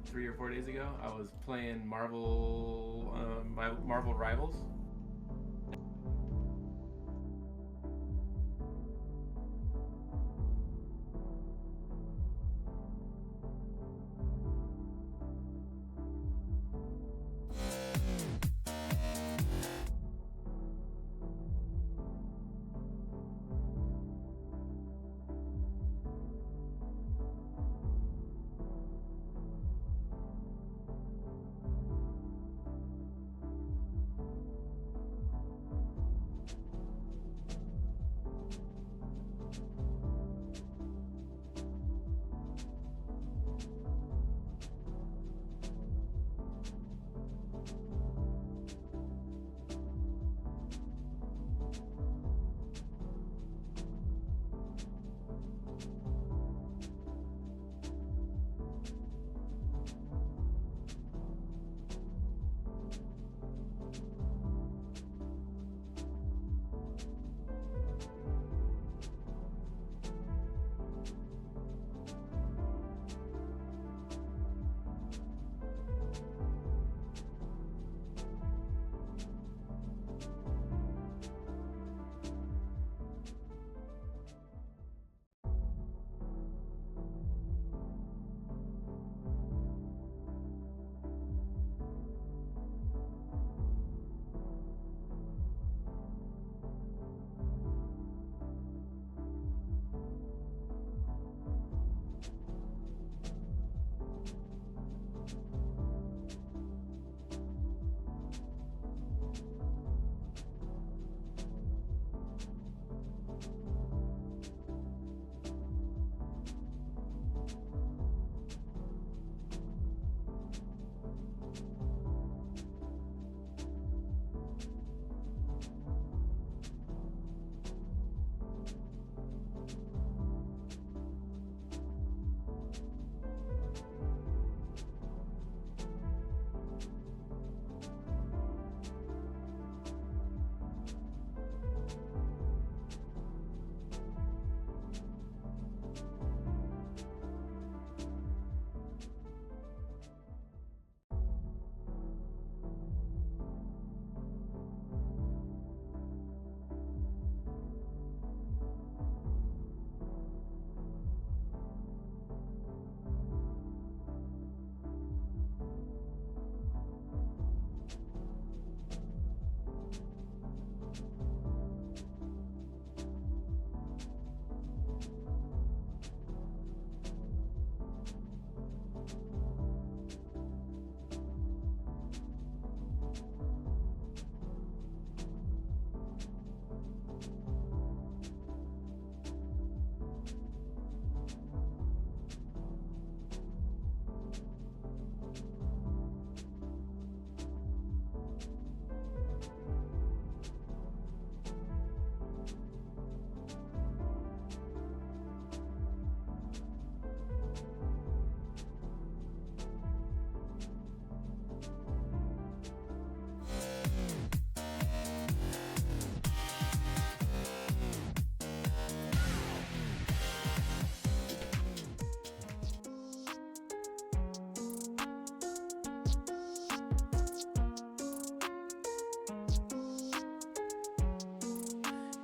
3 or 4 days ago. I was playing Marvel, my Marvel Rivals.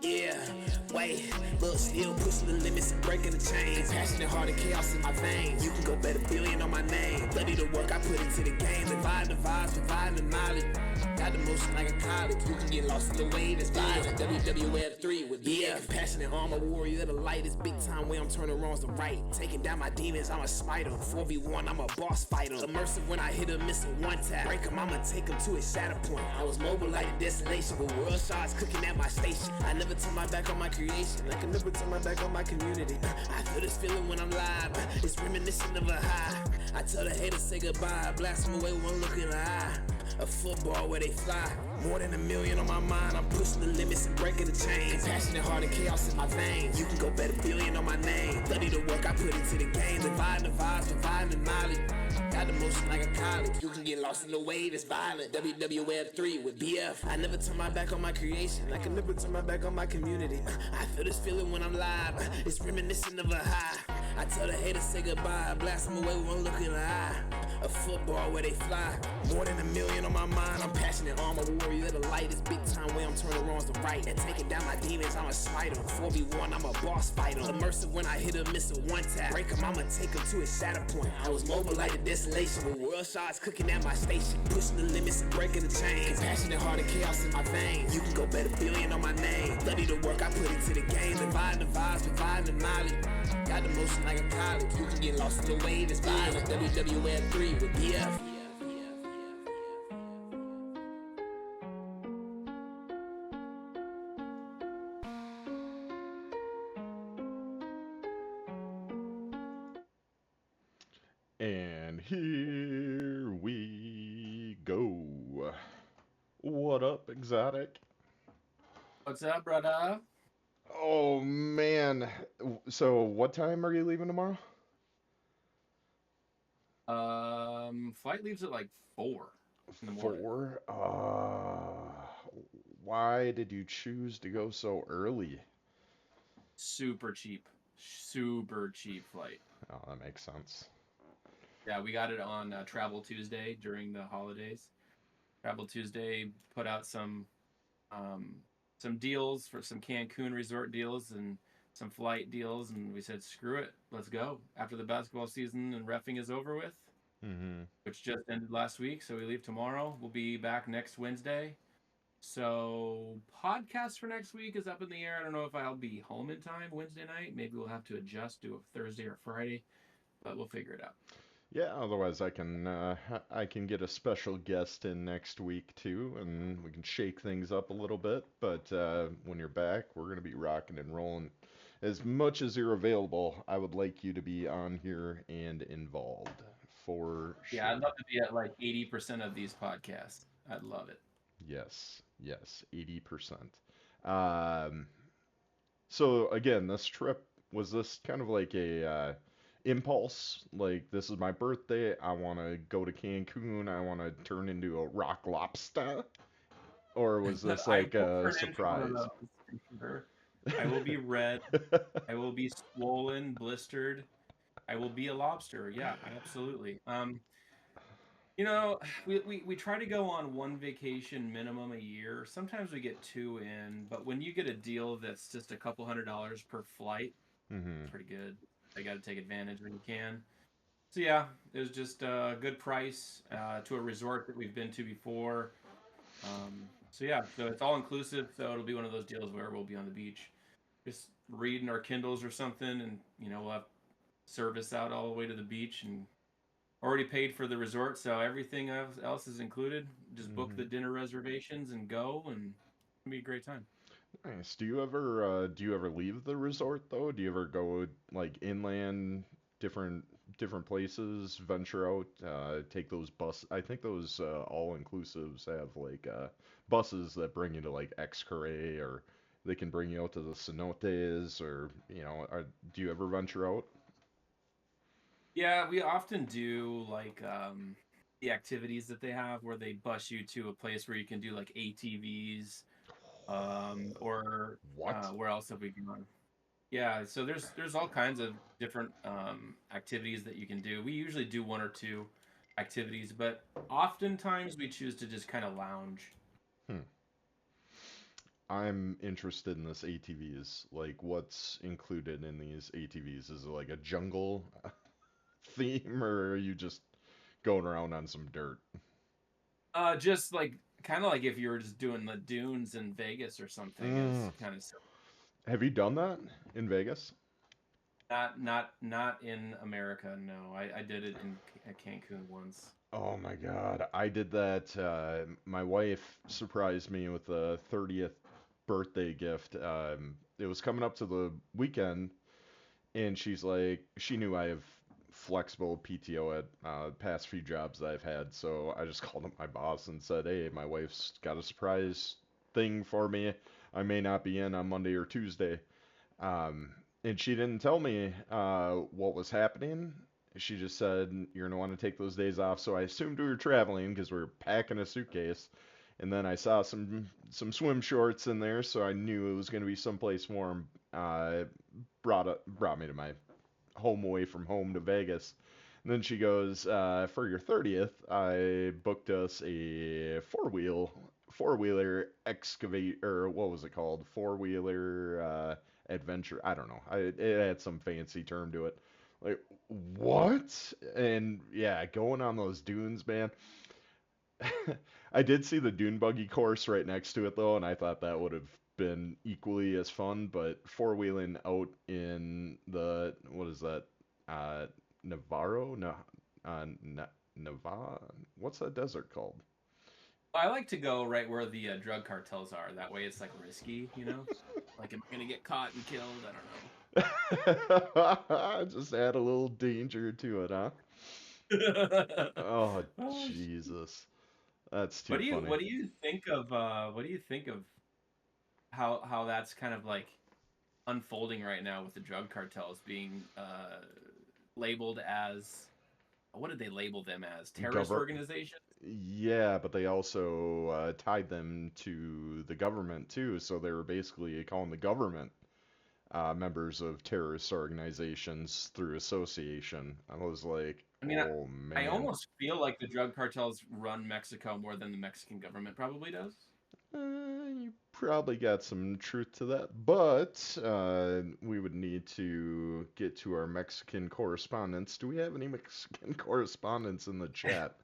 Yeah, wait, look, still pushing the limits and breaking the chains. Passionate, heart and chaos in my veins. You can go bet $1 billion on my name. Bloody the work I put into the game. Divide the vibes, provide the knowledge. Got the motion like a college. You can get lost in the wave that's violent. WWF3 with BF. Passionate armor warrior, the light is big time way I'm turning wrongs to right. Taking down my demons, I'm a smiter. 4v1, I'm a boss fighter. Immersive when I hit a missile one tap. Break him, I'ma take him to a shatter point. I was mobile like a destination, but world shots cooking at my station. I never turn my back on my creation. I can never turn my back on my community. I feel this feeling when I'm live. It's reminiscent of a high. I tell the haters say goodbye. Blast them away with one look in the eye. A football where they fly. More than $1 million on my mind. I'm pushing the limits and breaking the chains. Passionate, heart and chaos in my veins. You can go bet $1 billion on my name. Bloody the work I put into the game. Dividing the vibes, providing the knowledge. Got the motion like a college. You can get lost in the wave that's violent. WWF3 with BF. I never turn my back on my creation. I can never turn my back on my community. I feel this feeling when I'm live. It's reminiscent of a high. I tell the haters say goodbye. Blast them away with one look in the eye. A football where they fly. More than a million on my mind. I'm passionate, I'm a warrior of the light. It's big time way I'm turning wrongs to right. And taking down my demons, I'm a smiter. 4v1, I'm a boss fighter. Immersive when I hit a miss a one tap. Break him, I'ma take him to his shatter point. I was mobile like a desolation with world shots cooking at my station. Pushing the limits and breaking the chains. Passionate heart and chaos in my veins. You can go bet a billion on my name. Study the work I put into the game. Divide the vibes, provide the knowledge. Got the motion like a pilot. You can get lost in the wave. It's violent. WWF 3 with BF. And here we go. What up, Exotic? What's up, brother? Oh man. So, what time are you leaving tomorrow? Flight leaves at like 4 in the morning. 4? Why did you choose to go so early? Super cheap flight. Oh, that makes sense. Yeah, we got it on Travel Tuesday during the holidays. Travel Tuesday put out some deals for some Cancun resort deals and some flight deals, and we said, screw it, let's go. After the basketball season and reffing is over with, which just ended last week, so we leave tomorrow. We'll be back next Wednesday. So podcast for next week is up in the air. I don't know if I'll be home in time Wednesday night. Maybe we'll have to adjust, do a Thursday or Friday, but we'll figure it out. Yeah, otherwise I can get a special guest in next week too, and we can shake things up a little bit. But when you're back, we're gonna be rocking and rolling. As much as you're available, I would like you to be on here and involved for Yeah, I'd sure. love to be at like 80% of these podcasts. I'd love it. Yes, yes, 80%. Um, so again, this trip was this kind of like a impulse, like this is my birthday, I want to go to Cancun, I want to turn into a rock lobster, or was this I like will a turn into one of surprise? those. For sure. I will be red. I will be swollen, blistered. I will be a lobster. Yeah, absolutely. We try to go on one vacation minimum a year. Sometimes we get two in, but when you get a deal that's just a couple $100s per flight, Hmm. pretty good. I got to take advantage when you can. So yeah, it was just a good price to a resort that we've been to before. So yeah, so it's all inclusive. So it'll be one of those deals where we'll be on the beach, just reading our Kindles or something, and we'll have service out all the way to the beach, and already paid for the resort, so everything else is included. Just book the Hmm. dinner reservations and go, and it'll be a great time. Nice. Do you ever leave the resort though? Do you ever go like inland, different different places, venture out, take those bus? I think those all inclusives have like buses that bring you to like Xcaret, or they can bring you out to the cenotes, or do you ever venture out? Yeah, we often do like the activities that they have where they bus you to a place where you can do like ATVs, or What? where else have we gone? Yeah, so there's all kinds of different activities that you can do. We usually do one or two activities, but oftentimes we choose to just kind of lounge. Hmm. I'm interested in this ATVs. Like, what's included in these ATVs? Is it like a jungle theme, or are you just going around on some dirt? Just like kind of like if you were just doing the dunes in Vegas or something is Mm. kind of silly. Have you done that in Vegas? Not in America. No, I did it in at Cancun once. Oh my God, I did that. My wife surprised me with a 30th birthday gift. It was coming up to the weekend, and she's like, she knew I have flexible PTO at past few jobs that I've had, so I just called up my boss and said, "Hey, my wife's got a surprise thing for me. I may not be in on Monday or Tuesday." Um, and she didn't tell me what was happening. She just said, "You're gonna want to take those days off." So I assumed we were traveling because we were packing a suitcase. And then I saw some swim shorts in there, so I knew it was gonna be someplace warm. Brought me to my home away from home to Vegas. Then she goes, for your 30th, I booked us a four wheeler excavate, or what was it called? Four-wheeler adventure. I don't know. It had some fancy term to it. Like, what? And yeah, going on those dunes, man. I did see the dune buggy course right next to it though, and I thought that would have been equally as fun. But four-wheeling out in the, what is that? Uh, Navarro? No, Navarre. What's that desert called? I like to go right where the drug cartels are. That way, it's like risky, you know. Like, am I gonna get caught and killed? I Just add a little danger to it, huh? don't know. Oh, Oh, Jesus. That's too funny. what do you think of what do you think of how that's kind of like unfolding right now with the drug cartels being labeled as, what did they label them as? Terrorist Gover organization? Yeah, but they also tied them to the government too, so they were basically calling the government members of terrorist organizations through association. I was like, I mean, oh I man. almost feel like the drug cartels run Mexico more than the Mexican government probably does. You probably got some truth to that, but we would need to get to our Mexican correspondents. Do we have any Mexican correspondents in the chat?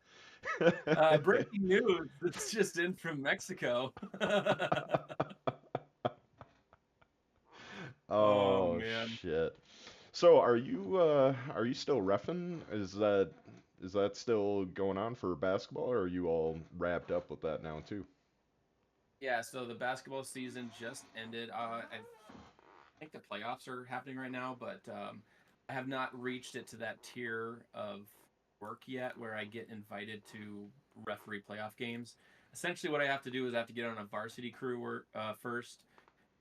Breaking news that's just in from Mexico. Oh Oh man. shit. So are you still reffing? Is that still going on for basketball, or are you all wrapped up with that now too? Yeah, so the basketball season just ended. I think the playoffs are happening right now, but I have not reached it to that tier of work yet where I get invited to referee playoff games. Essentially, what I have to do is I have to get on a varsity crew first,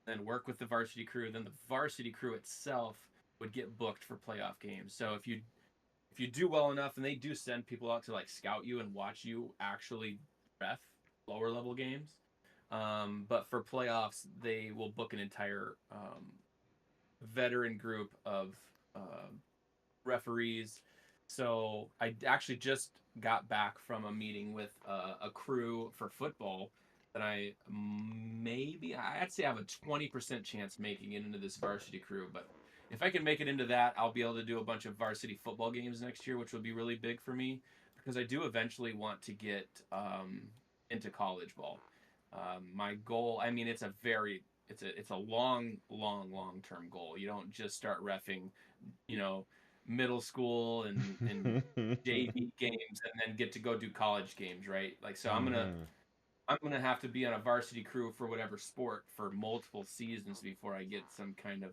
then work with the varsity crew. Then the varsity crew itself would get booked for playoff games. So if you do well enough, and they do send people out to like scout you and watch you actually ref lower level games. But for playoffs, they will book an entire veteran group of referees. So I actually just got back from a meeting with a crew for football that I'd say I have a 20% chance making it into this varsity crew. But if I can make it into that, I'll be able to do a bunch of varsity football games next year, which will be really big for me because I do eventually want to get into college ball. My goal, I mean, it's a long term goal. You don't just start refing, you know, middle school and JV games and then get to go do college games, right? Like, so Hmm. I'm gonna have to be on a varsity crew for whatever sport for multiple seasons before I get some kind of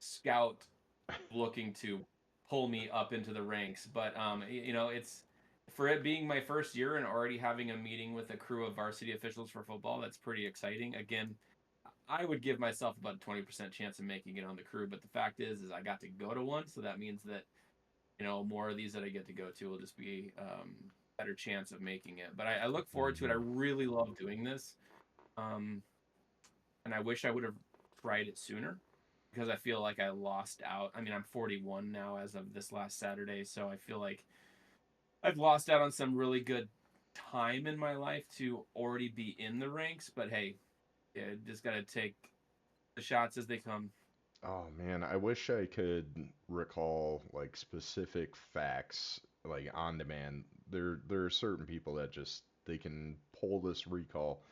scout looking to pull me up into the ranks. But it's for it being my first year and already having a meeting with a crew of varsity officials for football. That's pretty exciting. Again, I would give myself about a 20% chance of making it on the crew, but the fact is I got to go to one, so that means that more of these that I get to go to will just be better chance of making it. But I look forward to it. I Hmm. really love doing this, um, and I wish I would have tried it sooner because I feel like I lost out. I mean, I'm 41 now as of this last Saturday, so I feel like I've lost out on some really good time in my life to already be in the ranks. But hey, yeah, just gotta take the shots as they come. Oh man, I wish I could recall like specific facts like on demand. There are certain people that just they can pull this recall.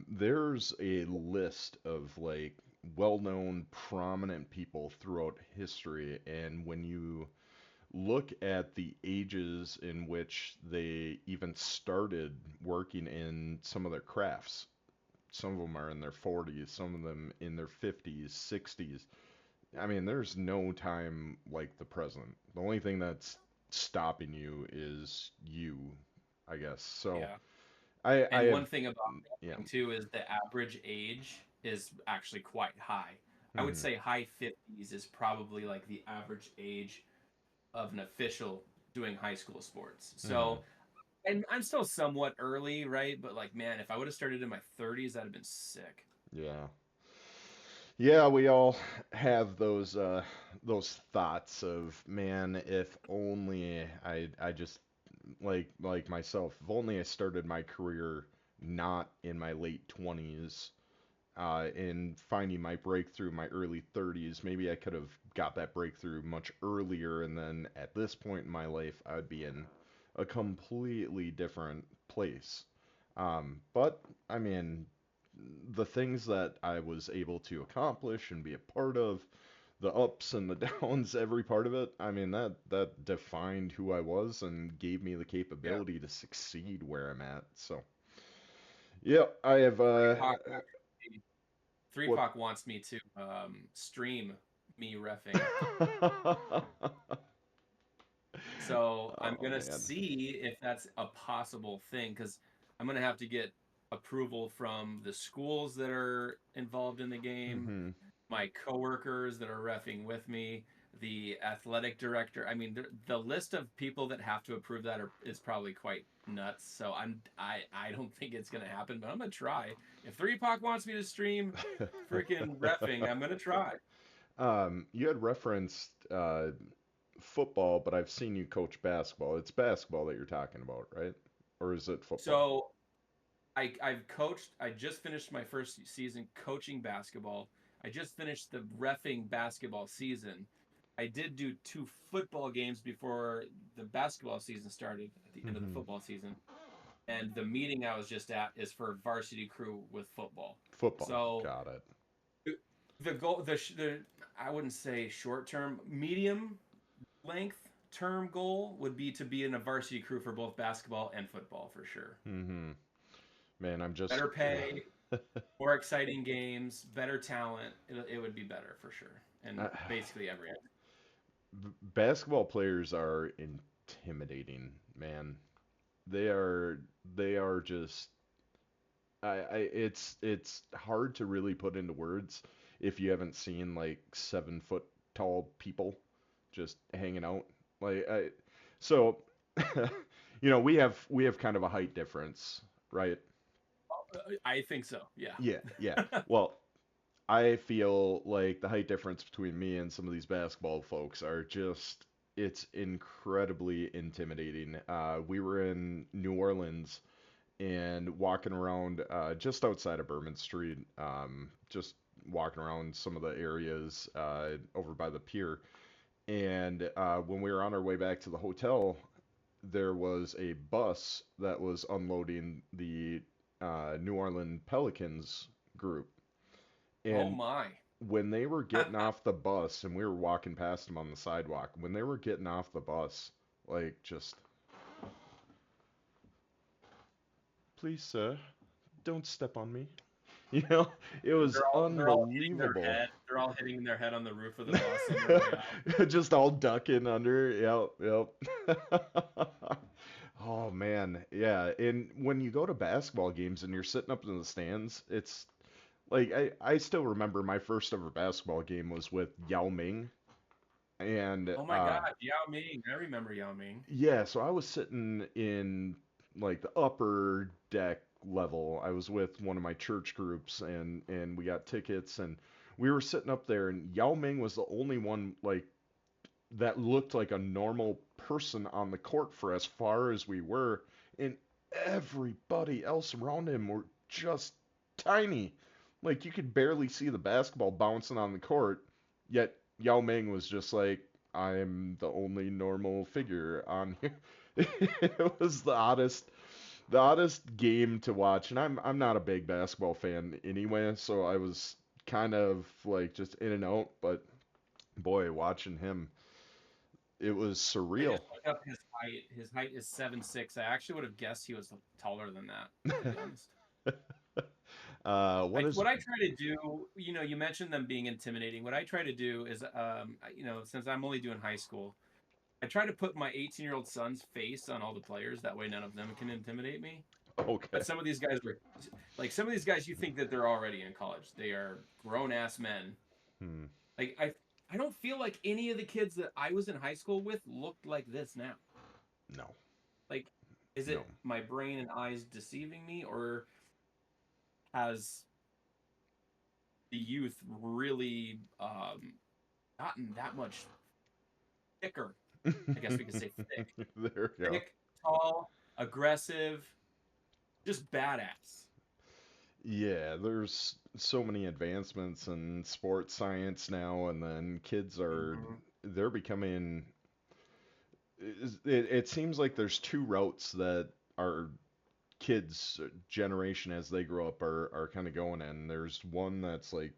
There's a list of like well-known prominent people throughout history, and when you look at the ages in which they even started working in some of their crafts, some of them are in their 40s, some of them in their 50s, 60s. I mean, there's no time like the present. The only thing that's stopping you is you, I guess. So Yeah. I And have, one thing about yeah. wrestling too is the average age is actually quite high. I would Hmm. say high 50s is probably like the average age of an official doing high school sports. Hmm. So, and I'm still somewhat early, right? But like, man, if I would have started in my 30s, that'd have been sick. Yeah. Yeah, we all have those thoughts of, man, if only I just like myself, if only I started my career not in my late 20s, in finding my breakthrough in my early 30s, maybe I could have got that breakthrough much earlier, and then at this point in my life, I would be in a completely different place. But I mean, the things that I was able to accomplish and be a part of, the ups and the downs, every part of it, I mean, that defined who I was and gave me the Yeah. capability to succeed where I'm at. So, yeah, I have Three Hawk actually, Three what Hawk wants me to stream me refing. So I'm Oh gonna man. see if that's a possible thing because I'm gonna have to get approval from the schools that are involved in the game, Hmm. my coworkers that are refing with me, the athletic director. I mean, the list of people that have to approve that is probably quite nuts. So I don't think it's gonna happen, but I'm gonna try. If 3 Pac wants me to stream freaking refing, I'm gonna try. You had referenced football, but I've seen you coach basketball. It's basketball that you're talking about, right? Or is it football? So I've coached. I just finished my first season coaching basketball. I just finished the refing basketball season. I did do 2 football games before the basketball season started at the end of the Hmm. football season. And the meeting I was just at is for varsity crew with football. Football. So Got it. the goal, the I wouldn't say short term, medium length term goal would be to be in a varsity crew for both basketball and football for sure. Hmm. Man, I'm just Better pay, more exciting games, better talent. It would be better for sure. And uh, basically every basketball players are intimidating, man. They are they are just it's hard to really put into words if you haven't seen like 7 foot tall people just hanging out. Like so we have kind of a height difference, right? I think so. Yeah. Yeah, yeah. Well, I feel like the height difference between me and some of these basketball folks are just it's incredibly intimidating. We were in New Orleans and walking around just outside of Bourbon Street, just walking around some of the areas over by the pier. And when we were on our way back to the hotel, there was a bus that was unloading the New Orleans Pelicans group. Oh And my. when they were getting off the bus and we were walking past them on the sidewalk, when they were getting off the bus, like just, please, sir, don't step on me. You know, it was They're all hitting their unbelievable. head. They're all hitting their head on the roof of the bus on their way out. Just all ducking under. Yep, yep. Oh man, yeah. And when you go to basketball games and you're sitting up in the stands, it's like I still remember my first ever basketball game was with Yao Ming, and Oh my God, Yao Ming. I remember Yao Ming. yeah, so I was sitting in like the upper deck level. I was with one of my church groups and we got tickets and we were sitting up there and Yao Ming was the only one like that looked like a normal person on the court for as far as we were and everybody else around him were just tiny. Like you could barely see the basketball bouncing on the court, yet Yao Ming was just like, I'm the only normal figure on here. It was the oddest game to watch, and I'm not a big basketball fan anyway, so I was kind of like just in and out, but boy, watching him, it was I surreal. just looked up his height. His height is 7'6". I actually would have guessed he was taller than that, to be honest. What is What I try to do, you mentioned them being intimidating. What I try to do is, since I'm only doing high school, I try to put my 18-year-old son's face on all the players. That way, none of them can intimidate me. okay? But some of these guys were, like some of these guys, you think that they're already in college. They are grown ass men. Hmm. Like I don't feel like any of the kids that I was in high school with looked like this now. No, Like, is no. it my brain and eyes deceiving me, or has the youth really gotten that much thicker. I guess we could say thick, There you go. thick, tall, aggressive, just badass. Yeah, there's so many advancements in sports science now, and then kids are Hmm. they're becoming. It seems like there's two routes that our kids' generation as they grow up are kind of going in. There's one that's like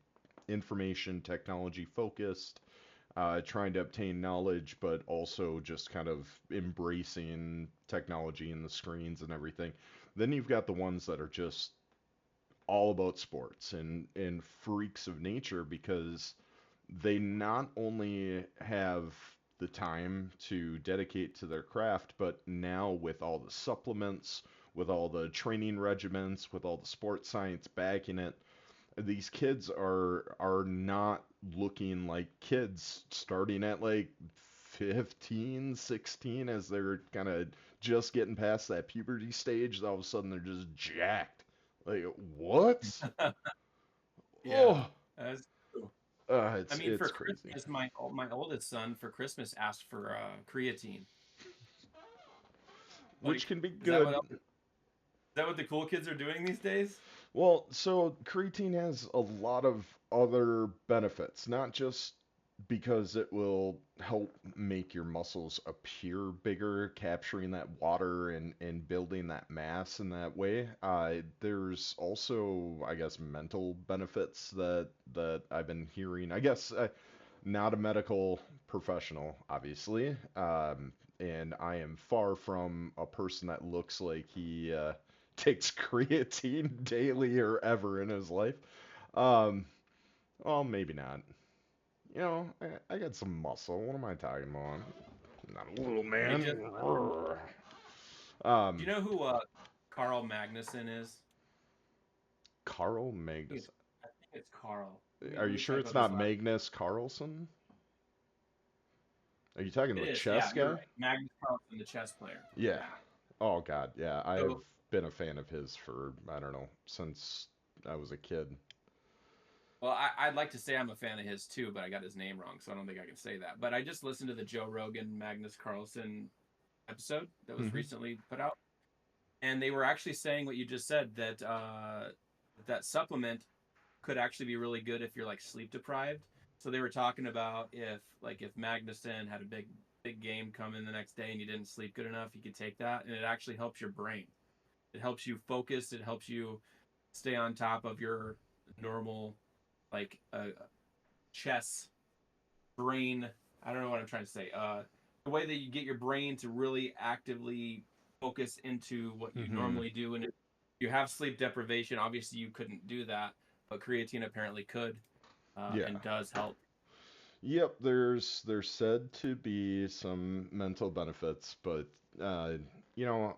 information technology focused, trying to obtain knowledge, but also just kind of embracing technology and the screens and everything. Then you've got the ones that are just all about sports and freaks of nature because they not only have the time to dedicate to their craft, but now with all the supplements, with all the training regimens, with all the sports science backing it, these kids are not looking like kids starting at like 15, 16 as they're kind of just getting past that puberty stage. All of a sudden they're just jacked. Like what? Yeah, Oh, that's true. I it's mean, for it's crazy. Christmas, my oldest son for Christmas asked for creatine. Which Like, can be is that what good. the cool kids are doing these days? Well, so creatine has a lot of other benefits, not just because it will help make your muscles appear bigger, capturing that water and building that mass in that way. There's also, I guess, mental benefits that I've been hearing. I guess not a medical professional, obviously, and I am far from a person that looks like he takes creatine daily or ever in his life. Um, well, maybe not. You know, I got some muscle. What am I talking about? I'm not a little I man. just Do you Um, know who Carl Magnuson is? Carl I think Magnus. it's, I think it's Carl. Are Let you me sure type it's up his not last. Magnus Carlsen? Are you talking It the is. Yeah, chess you're guy? right. Magnus Carlsen, the chess player. Yeah. Yeah. Oh God, yeah. I have So, been a fan of his for I don't know since I was a kid. well, I'd like to say I'm a fan of his too, but I got his name wrong, so I don't think I can say that. But I just listened to the Joe Rogan Magnus Carlsen episode that was Hmm. recently put out, and they were actually saying what you just said, that that supplement could actually be really good if you're like sleep deprived. So they were talking about if Magnuson had a big game come in the next day and you didn't sleep good enough, you could take that and it actually helps your brain. It helps you focus. It helps you stay on top of your normal like chess brain. I don't know what I'm trying to say. The way that you get your brain to really actively focus into what you Hmm. normally do, and if you have sleep deprivation, obviously you couldn't do that, but creatine apparently could, Yeah. and does help. Yep. There's said to be some mental benefits, but uh, you know,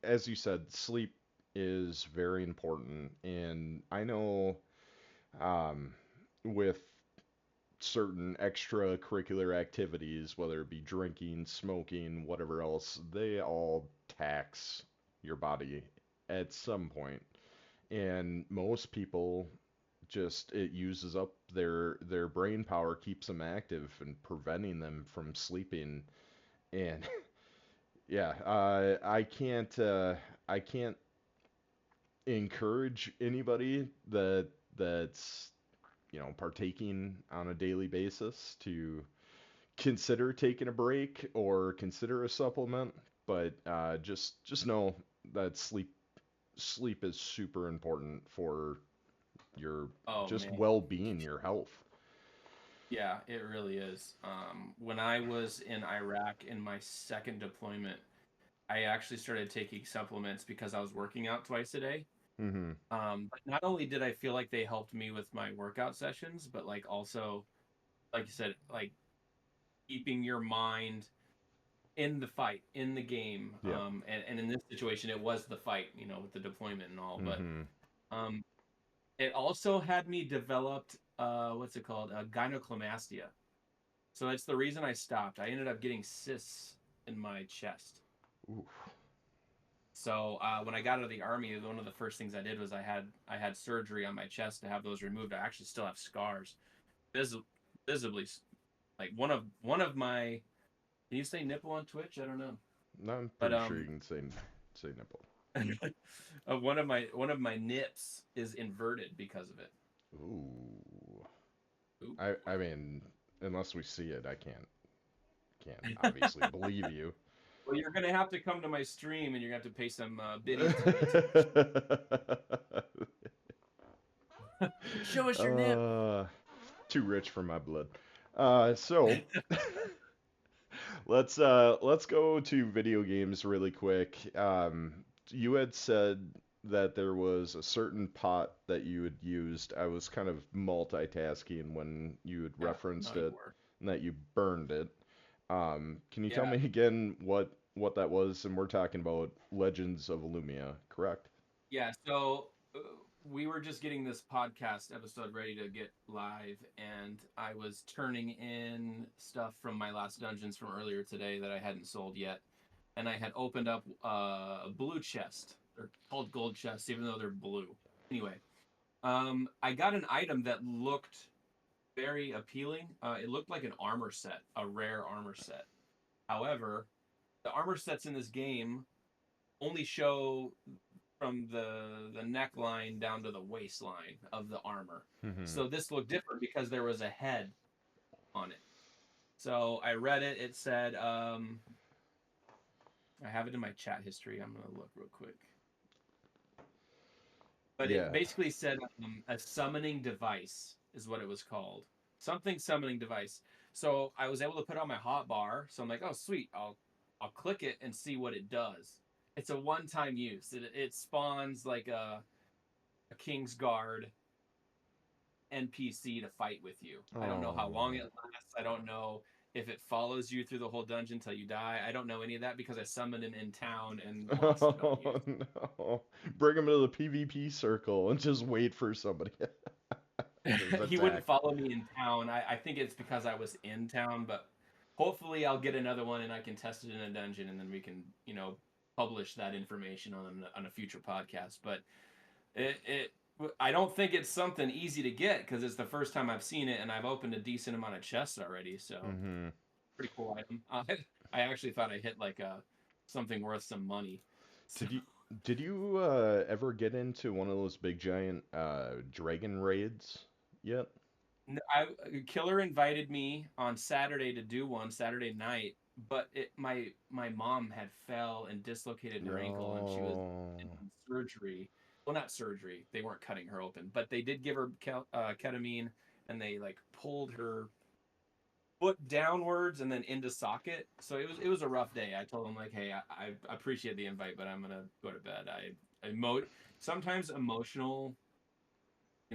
as you said, sleep is very important, and I know um, with certain extracurricular activities, whether it be drinking, smoking, whatever else, they all tax your body at some point. And most people just it uses up their brain power, keeps them active and preventing them from sleeping. And yeah, I can't encourage anybody that's partaking on a daily basis to consider taking a break or consider a supplement, but just know that sleep is super important for your Oh just man, well-being, your health. yeah, it really is. When I was in Iraq in my second deployment, I actually started taking supplements because I was working out twice a day. Hmm. But not only did I feel like they helped me with my workout sessions, but like also, like you said, like keeping your mind in the fight, in the game. Yep. And in this situation, it was the fight, with the deployment and all. But Hmm. um, it also had me developed, what's it called? Gynecomastia. So that's the reason I stopped. I ended up getting cysts in my chest. Oof. So when I got out of the army, one of the first things I did was I had surgery on my chest to have those removed. I actually still have scars, vis- visibly, like one of my. Can you say nipple on Twitch? I don't know, No, I'm but pretty sure you can say nipple. one of my nips is inverted because of it. Ooh. Ooh. I mean, unless we see it, I can't obviously believe you. Well, you're gonna have to come to my stream, and you're gonna have to pay some biddies to me. Show us your nip. uh, too rich for my blood. So let's go to video games really quick. You had said that there was a certain pot that you had used. I was kind of multitasking when you had Yeah, no, referenced you it were. and that you burned it. Can you tell Yeah, me again what that was? And we're talking about Legends of Illumia, correct? yeah. So we were just getting this podcast episode ready to get live, and I was turning in stuff from my last dungeons from earlier today that I hadn't sold yet, and I had opened up a blue chest. They're called gold chests, even though they're blue. Anyway, I got an item that looked very appealing. It looked like an armor set, a rare armor set. However, the armor sets in this game only show from the neckline down to the waistline of the armor. Hmm. So this looked different because there was a head on it. So I read it. It said, I have it in my chat history. I'm gonna look real quick. But it Yeah. basically said a summoning device is what it was called. Something summoning device. So I was able to put on my hotbar. So I'm like, oh sweet, I'll click it and see what it does. It's a one-time use. It spawns like a King's Guard NPC to fight with you. I don't know how long it Oh. lasts. I don't know if it follows you through the whole dungeon till you die. I don't know any of that because I summoned him in town and lost it on you. Oh no. Bring him to the PvP circle and just wait for somebody to He attack. wouldn't follow me in town. I think it's because I was in town, but hopefully I'll get another one and I can test it in a dungeon and then we can, publish that information on a future podcast. But it I don't think it's something easy to get because it's the first time I've seen it and I've opened a decent amount of chests already. So Hmm. pretty cool item. I actually thought I hit like something worth some money. So Did you did you ever get into one of those big giant dragon raids yet? Killer invited me on Saturday to do one Saturday night, but my mom had fell and dislocated her ankle, and she was in No. surgery. Well, not surgery; they weren't cutting her open, but they did give her ketamine, and they like pulled her foot downwards and then into socket. So it was a rough day. I told him like, hey, I appreciate the invite, but I'm gonna go to bed. Sometimes emotional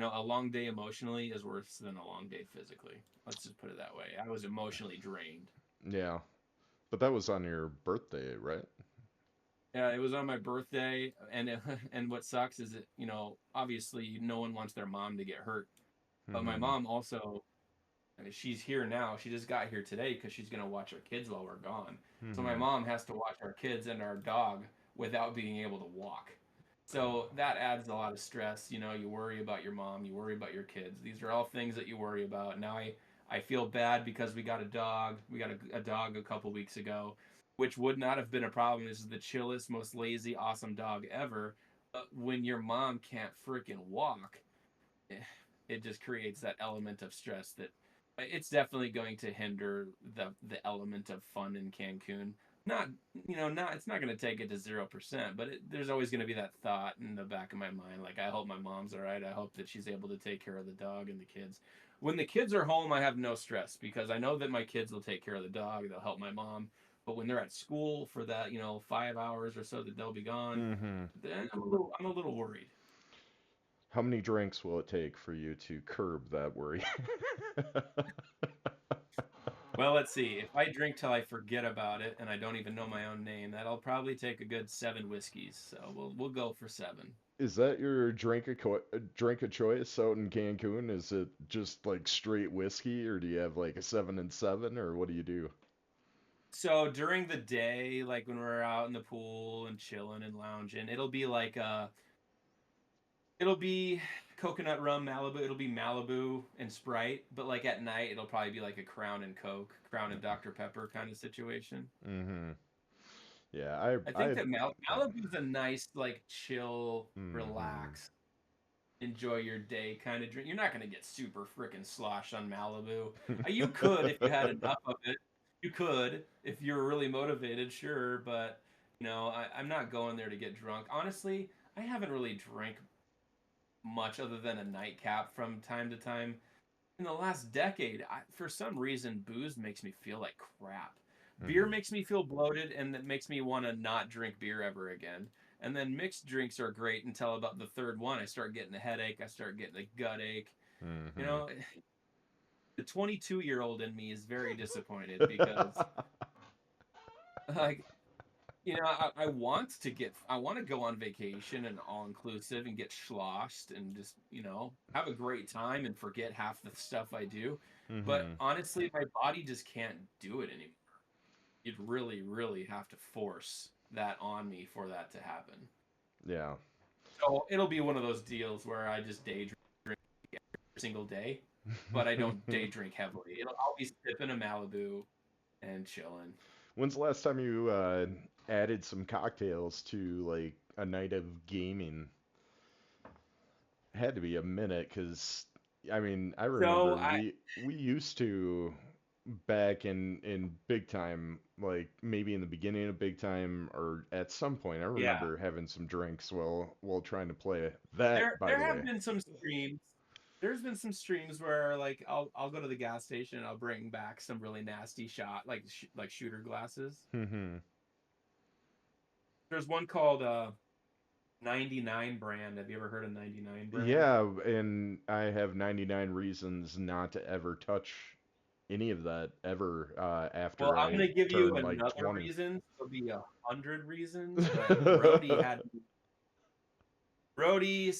a long day emotionally is worse than a long day physically. Let's just put it that way. I was emotionally drained. Yeah. But that was on your birthday, right? Yeah, it was on my birthday, and and what sucks is that obviously no one wants their mom to get hurt, but my Hmm. mom also, I mean, she's here now. She just got here today because she's gonna watch our kids while we're gone. So my Hmm. mom has to watch our kids and our dog without being able to walk. So that adds a lot of stress. You worry about your mom, you worry about your kids. These are all things that you worry about. Now I feel bad because we got a dog. We got a dog a couple weeks ago, which would not have been a problem. This is the chillest, most lazy, awesome dog ever. But when your mom can't freaking walk, eh, it just creates that element of stress that it's definitely going to hinder the element of fun in Cancun. Not not it's not going to take it to 0%, but there's always going to be that thought in the back of my mind, like I hope my mom's all right. I hope that she's able to take care of the dog and the kids. When the kids are home, I have no stress because I know that my kids will take care of the dog. They'll help my mom. But when they're at school for that 5 hours or so that they'll be gone, Hmm. then I'm a little worried. How many drinks will it take for you to curb that worry? Well, let's see. If I drink till I forget about it and I don't even know my own name, that'll probably take a good 7 whiskeys. So we'll go for 7. Is that your drink of choice out in Cancun? Is it just like straight whiskey, or do you have like a 7 and 7, or what do you do? So during the day, like when we're out in the pool and chilling and lounging, it'll be coconut rum Malibu. It'll be Malibu and Sprite, but like at night, it'll probably be like a Crown and Coke, Crown and Dr. Pepper kind of situation. Mm-hmm. Yeah, I I think that Malibu's a nice, like, chill, mm-hmm. relax, enjoy your day kind of drink. You're not gonna get super freaking slosh on Malibu. You could if you had enough of it. You could if you were really motivated, sure, but I'm not going there to get drunk. Honestly, I haven't really drank much other than a nightcap from time to time. In the last decade, for some reason, booze makes me feel like crap. Beer Mm-hmm. makes me feel bloated, and that makes me want to not drink beer ever again. And then mixed drinks are great until about the third one. I start getting a headache. I start getting a gut ache. You Mm-hmm. know, the 22-year-old in me is very disappointed because, like, I want to go on vacation and all inclusive and get sloshed and just, have a great time and forget half the stuff I do. But Mm-hmm. honestly, my body just can't do it anymore. You'd really, really have to force that on me for that to happen. Yeah. So it'll be one of those deals where I just day drink every single day, but I don't day drink heavily. I'll be sipping a Malibu and chilling. When's the last time you added some cocktails to like a night of gaming? Had to be a minute, because I mean, I So remember we used to back in big time, like maybe in the beginning of big time or at some point. I yeah, remember having some drinks while trying to play that. By there the have way. been some streams. There's been some streams where like I'll go to the gas station and I'll bring back some really nasty shot like shooter glasses. Hmm. There's one called 99 brand. Have you ever heard of 99 brand? Yeah, and I have 99 reasons not to ever touch any of that ever Well, after I'm I gonna give you turned like another 20. reason. There'll be 100 reasons, but Brody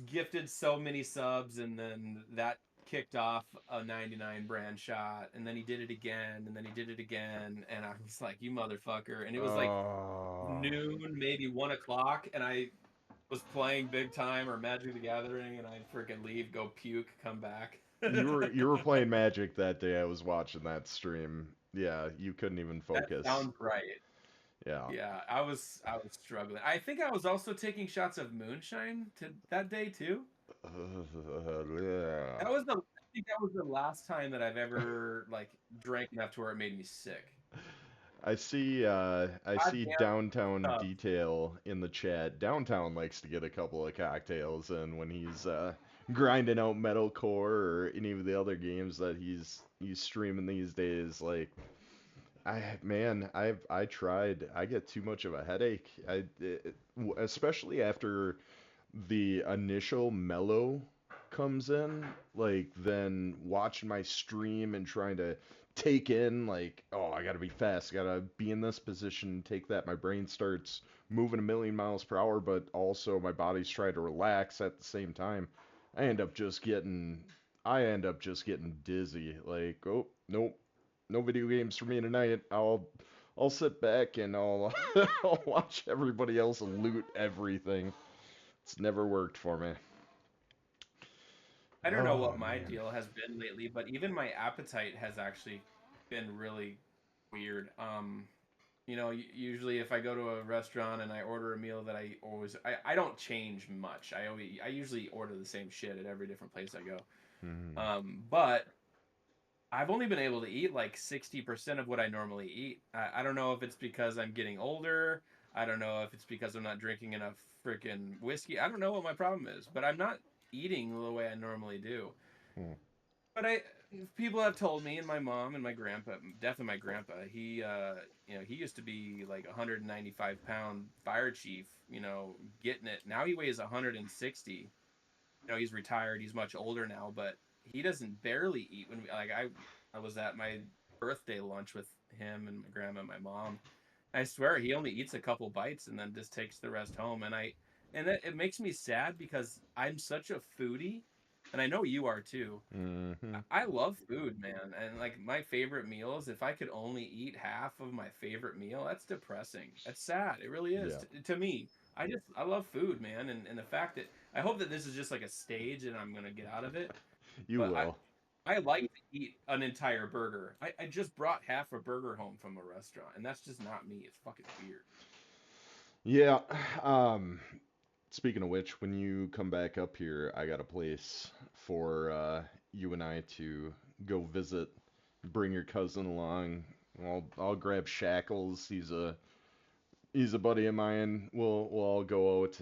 gifted so many subs, and then that kicked off a 99 brand shot, and then he did it again, and then he did it again, and I was like, "You motherfucker!" And it was like Oh. noon, maybe 1 o'clock, and I was playing Big Time or Magic the Gathering, and I'd freaking leave, go puke, come back. You were playing Magic that day. I was watching that stream. Yeah, you couldn't even That focus. sounds right. Yeah. Yeah, I was struggling. I think I was also taking shots of moonshine to that day too. Yeah. I think that was the last time that I've ever like drank enough to where it made me sick. I see Goddamn Downtown stuff. Detail in the chat. Downtown likes to get a couple of cocktails, and when he's grinding out metalcore or any of the other games that he's streaming these days, like I tried. I get too much of a headache. Especially after the initial mellow comes in, like then watching my stream and trying to take in like, oh, I gotta be fast, I gotta be in this position, take that. My brain starts moving a million miles per hour, but also my body's trying to relax at the same time. I end up just getting I end up just getting dizzy. Like, oh nope, no video games for me tonight. I'll sit back and I'll I'll watch everybody else loot everything. It's never worked for me. I don't know Oh what my man. deal has been lately, but even my appetite has actually been really weird. Usually if I go to a restaurant and I order a meal that I don't change much. I usually order the same shit at every different place I go. Hmm. But I've only been able to eat like 60% of what I normally eat. I don't know if it's because I'm getting older. I don't know if it's because I'm not drinking enough freaking whiskey. I don't know what my problem is, but I'm not eating the way I normally do. Hmm. But people have told me, and my mom and my grandpa, definitely my grandpa, he used to be like 195-pound fire chief, getting it. Now he weighs 160. He's retired. He's much older now, but he doesn't barely eat. I was at my birthday lunch with him and my grandma and my mom. I swear he only eats a couple bites and then just takes the rest home. And it makes me sad because I'm such a foodie, and I know you are too. Hmm. I love food, man, and like my favorite meals, if I could only eat half of my favorite meal, that's depressing. That's sad. It really is Yeah, to me. I love food, man, and the fact that I hope that this is just like a stage and I'm gonna get out of it. you But will. I like to eat an entire burger. I just brought half a burger home from a restaurant, and that's just not me. It's fucking weird. Yeah. Um, Speaking of which, when you come back up here, I got a place for you and I to go visit. Bring your cousin along. I'll grab Shackles. He's a buddy of mine. We'll all go out.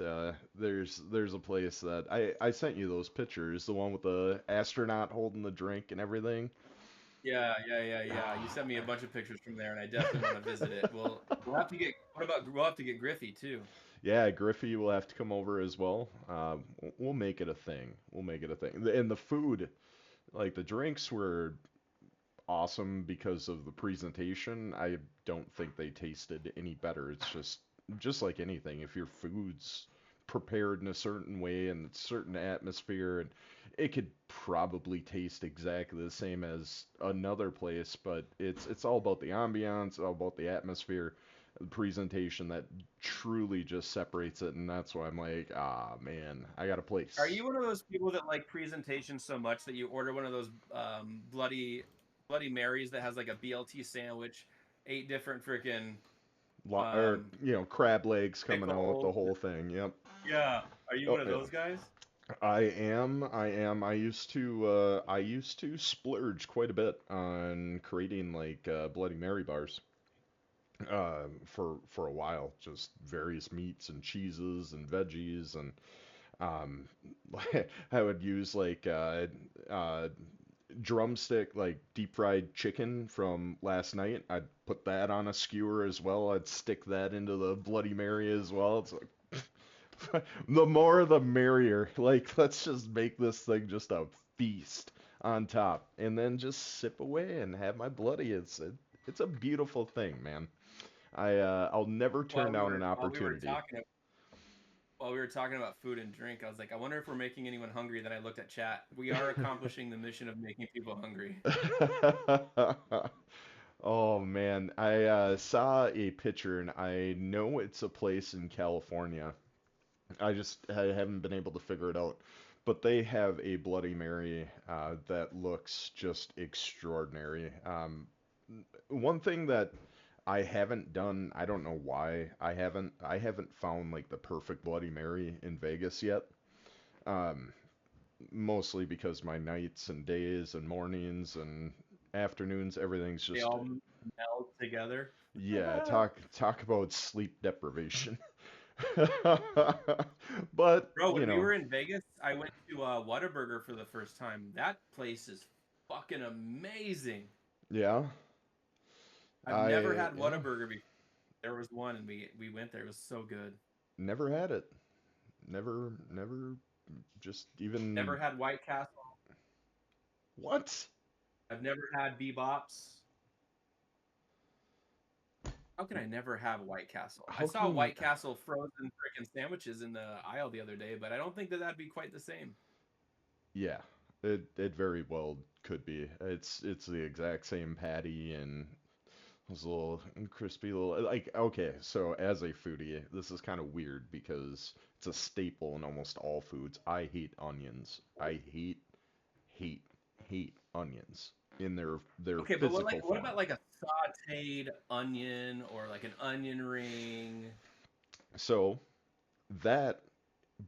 There's a place that I sent you those pictures. The one with the astronaut holding the drink and everything. Yeah. You sent me a bunch of pictures from there, and I definitely want to visit it. We'll have to get. What about we'll have to get Griffey too? Yeah, Griffey will have to come over as well. We'll make it a thing. We'll make it a thing. And the food, like the drinks were awesome because of the presentation. I don't think they tasted any better. It's just like anything. If your food's prepared in a certain way and a certain atmosphere, and it could probably taste exactly the same as another place, but it's all about the ambiance, all about the atmosphere, the presentation that truly just separates it, and that's why I'm like, ah man, I got a Are place. you one of those people that like presentation so much that you order one of those Bloody Marys that has like a BLT sandwich, 8 different freaking Or um, crab legs coming out, the pickles? whole thing. Yep. Yeah. Are you Oh one of yeah. those guys? I am. I am. I used to splurge quite a bit on creating like Bloody Mary bars. For a while, just various meats and cheeses and veggies, and um, I would use like drumstick, like deep fried chicken from last night. I'd put that on a skewer as well. I'd stick that into the Bloody Mary as well. It's like the more the merrier. Like, let's just make this thing just a feast on top, and then just sip away and have my bloody. It's a beautiful thing, man. I'll never turn down an While we were opportunity. talking while we were talking about food and drink, I was like, I wonder if we're making anyone hungry. Then I looked at chat. We are accomplishing the mission of making people hungry. Oh man, I saw a picture and I know it's a place in California. I haven't been able to figure it out. But they have a Bloody Mary that looks just extraordinary. One thing that I haven't done, I don't know why I haven't found like the perfect Bloody Mary in Vegas yet. Um, Mostly because my nights and days and mornings and afternoons, everything's They just all meld together. yeah, talk about sleep deprivation. But, Bro, when we were in Vegas, I went to Whataburger for the first time. That place is fucking amazing. yeah, I've never had yeah, Whataburger before. There was one, and we went there. It was so good. never had it. Never just Never even had White Castle. what? I've never had Bebop's. How can I never have White Castle? I How saw can you White Castle frozen freaking sandwiches in the aisle the other day, but I don't think that that'd be quite the same. Yeah, it very well could be. It's the exact same patty and those little crispy little like okay, so as a foodie, this is kind of weird because it's a staple in almost all foods. I hate onions. I hate hate onions in their Okay, but physical what form. about like a sautéed onion or like an onion ring? So that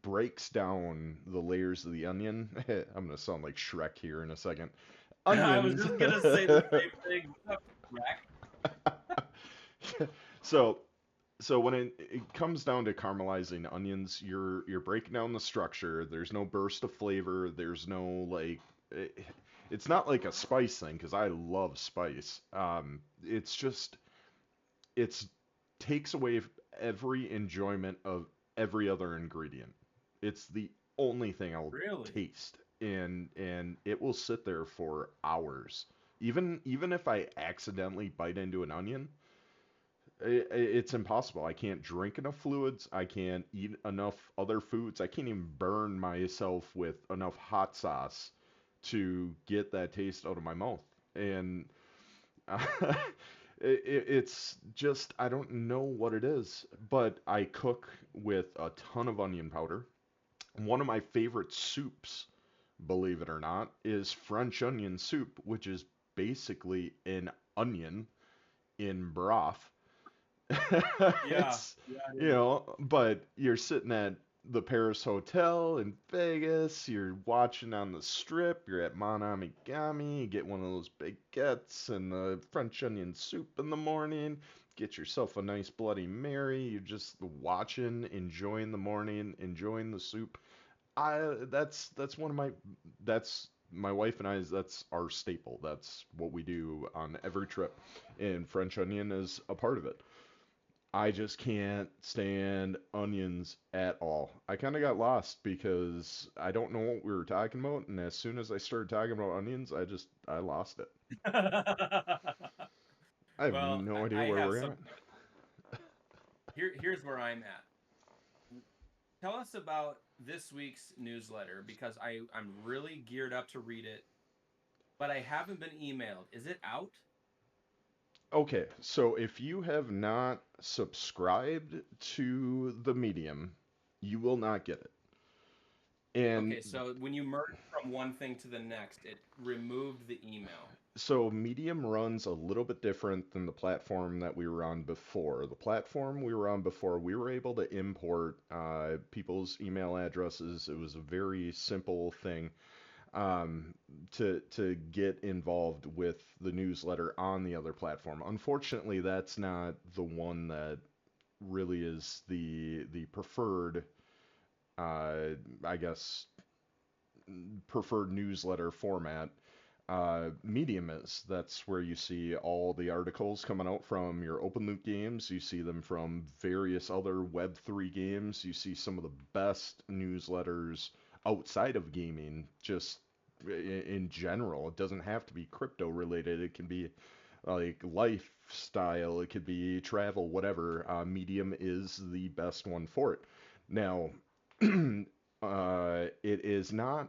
breaks down the layers of the onion. I'm gonna sound like Shrek here in a second. I was Onions. just gonna say the same thing. What's up, Rack? so so when it comes down to caramelizing onions, you're breaking down the structure. There's no burst of flavor. There's no like it's not like a spice thing because I love spice. It's just it's takes away every enjoyment of every other ingredient. It's the only thing I'll Really? taste, and it will sit there for hours. Even if I accidentally bite into an onion, It's impossible. I can't drink enough fluids. I can't eat enough other foods. I can't even burn myself with enough hot sauce to get that taste out of my mouth. And it's just, I don't know what it is, but I cook with a ton of onion powder. One of my favorite soups, believe it or not, is French onion soup, which is basically an onion in broth. Yeah, It's, yeah, it you is. know, but you're sitting at the Paris Hotel in Vegas, you're watching on the strip, you're at Monamigami, you get one of those baguettes and the French onion soup in the morning, get yourself a nice Bloody Mary, you're just watching, enjoying the morning, enjoying the soup. That's one of that's my wife and I's, that's our staple. That's what we do on every trip, and French onion is a part of it. I just can't stand onions at all. I kind of got lost because I don't know what we were talking about, and as soon as I started talking about onions, I lost it. I have Well, no idea I where have we're some at. here's where I'm at. Tell us about this week's newsletter because I'm really geared up to read it, but I haven't been emailed. Is it out? Okay, so if you have not subscribed to the Medium, you will not get it. And Okay, so when you merge from one thing to the next, it removed the email. so Medium runs a little bit different than the platform that we were on before. The platform we were on before, we were able to import people's email addresses. It was a very simple thing to get involved with the newsletter on the other platform. Unfortunately, that's not the one that really is the preferred, I guess, preferred newsletter format. Medium is. That's where you see all the articles coming out from your open loop games. You see them from various other Web3 games. You see some of the best newsletters outside of gaming, just in general. It doesn't have to be crypto related. It can be like lifestyle, it could be travel, whatever. Medium is the best one for it. Now, it is not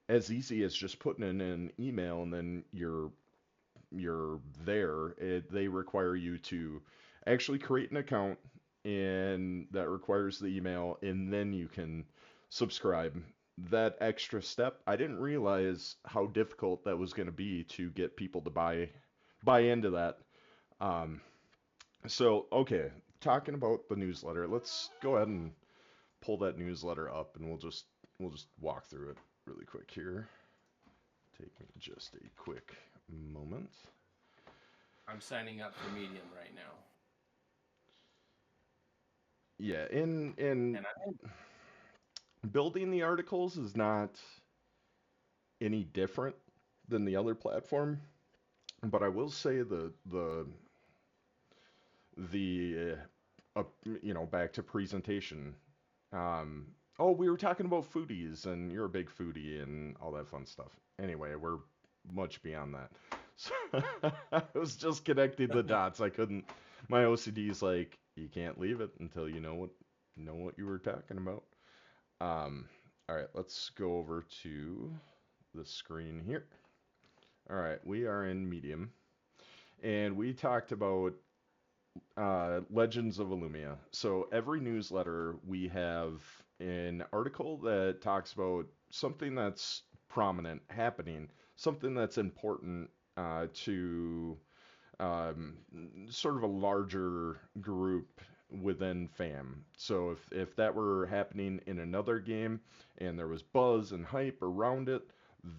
as easy as just putting in an email and then you're there. They require you to actually create an account, and that requires the email, and then you can subscribe. That extra step, I didn't realize how difficult that was going to be to get people to buy into that. Um, so okay, talking about the newsletter, let's go ahead and pull that newsletter up, and we'll just walk through it really quick here. Take me just a quick moment. I'm signing up for Medium right now. Yeah, in And I building the articles is not any different than the other platform, but I will say the back to presentation. Um, oh, we were talking about foodies, and you're a big foodie and all that fun stuff. Anyway, we're much beyond that. So I was just connecting the dots. I couldn't. My OCD is like, you can't leave it until you know what you were talking about. Um, all right, let's go over to the screen here. All right, we are in Medium, and we talked about Legends of Illumia. So every newsletter we have an article that talks about something that's prominent happening, something that's important to um, sort of a larger group within FAM. So if that were happening in another game and there was buzz and hype around it,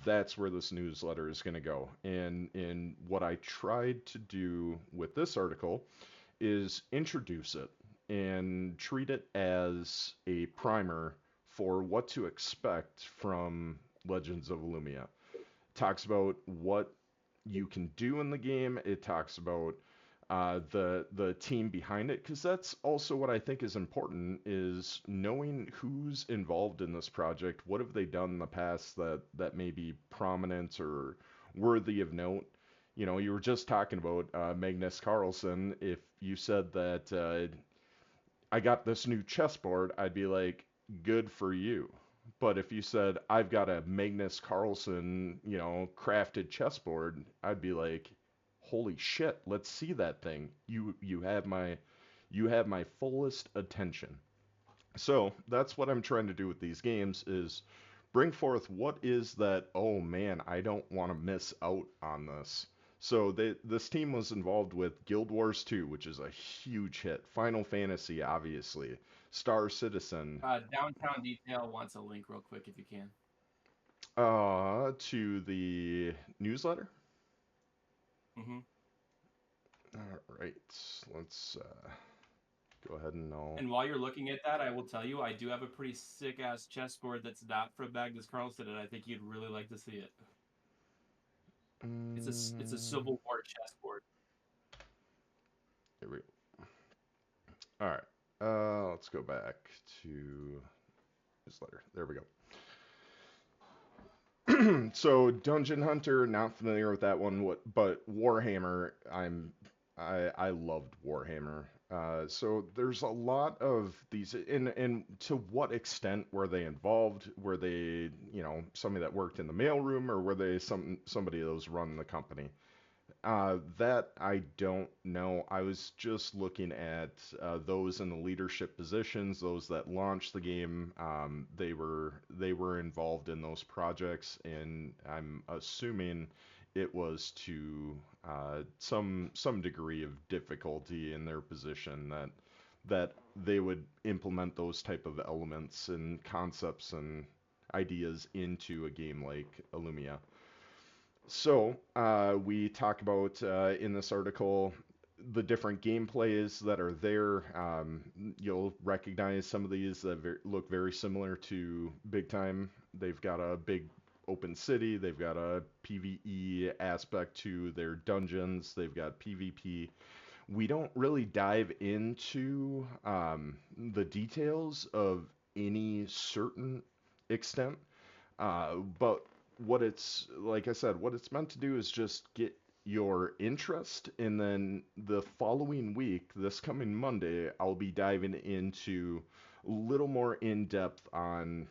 that's where this newsletter is going to go. And what I tried to do with this article is introduce it and treat it as a primer for what to expect from Legends of Illumia. Talks about what you can do in the game. It talks about the team behind it, because that's also what I think is important, is knowing who's involved in this project. What have they done in the past that may be prominent or worthy of note? You know, you were just talking about Magnus Carlsen. If you said that I got this new chessboard, I'd be like, good for you. But if you said I've got a Magnus Carlsen, you know, crafted chessboard, I'd be like, holy shit, let's see that thing. You have my fullest attention. So that's what I'm trying to do with these games is bring forth what is that, oh man, I don't want to miss out on this. So this team was involved with Guild Wars 2, which is a huge hit. Final Fantasy, obviously. Star Citizen. Downtown Detail wants a link real quick if you can. To the newsletter. Mm-hmm. All right, let's go ahead and know. And while you're looking at that, I will tell you I do have a pretty sick ass chessboard that's not from Magnus Carlsen, and I think you'd really like to see it. It's a Civil War chessboard. Here we go. All right, let's go back to newsletter. There we go. So Dungeon Hunter, not familiar with that one. But Warhammer, I loved Warhammer. So there's a lot of these, and to what extent were they involved? Were they, you know, somebody that worked in the mailroom, or were they somebody that was running the company? That I don't know. I was just looking at those in the leadership positions, those that launched the game. They were involved in those projects, and I'm assuming it was to some degree of difficulty in their position that they would implement those type of elements and concepts and ideas into a game like Illumia. So, we talk about in this article the different gameplays that are there. You'll recognize some of these that look very similar to Big Time. They've got a big open city, they've got a PvE aspect to their dungeons, they've got PvP. We don't really dive into the details of any certain extent, but what it's like I said, what it's meant to do is just get your interest, and then the following week, this coming Monday, I'll be diving into a little more in depth on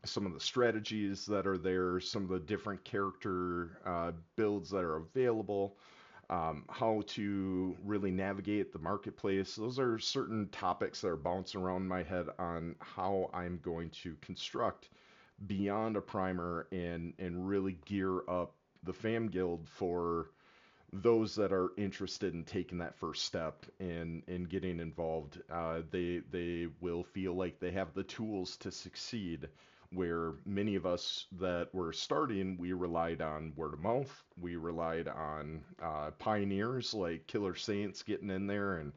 some of the strategies that are there, some of the different character builds that are available, how to really navigate the marketplace. Those are certain topics that are bouncing around my head on how I'm going to construct beyond a primer and really gear up the fam guild for those that are interested in taking that first step and getting involved. They will feel like they have the tools to succeed. Where many of us that were starting, we relied on word of mouth. We relied on pioneers like Killer Saints getting in there and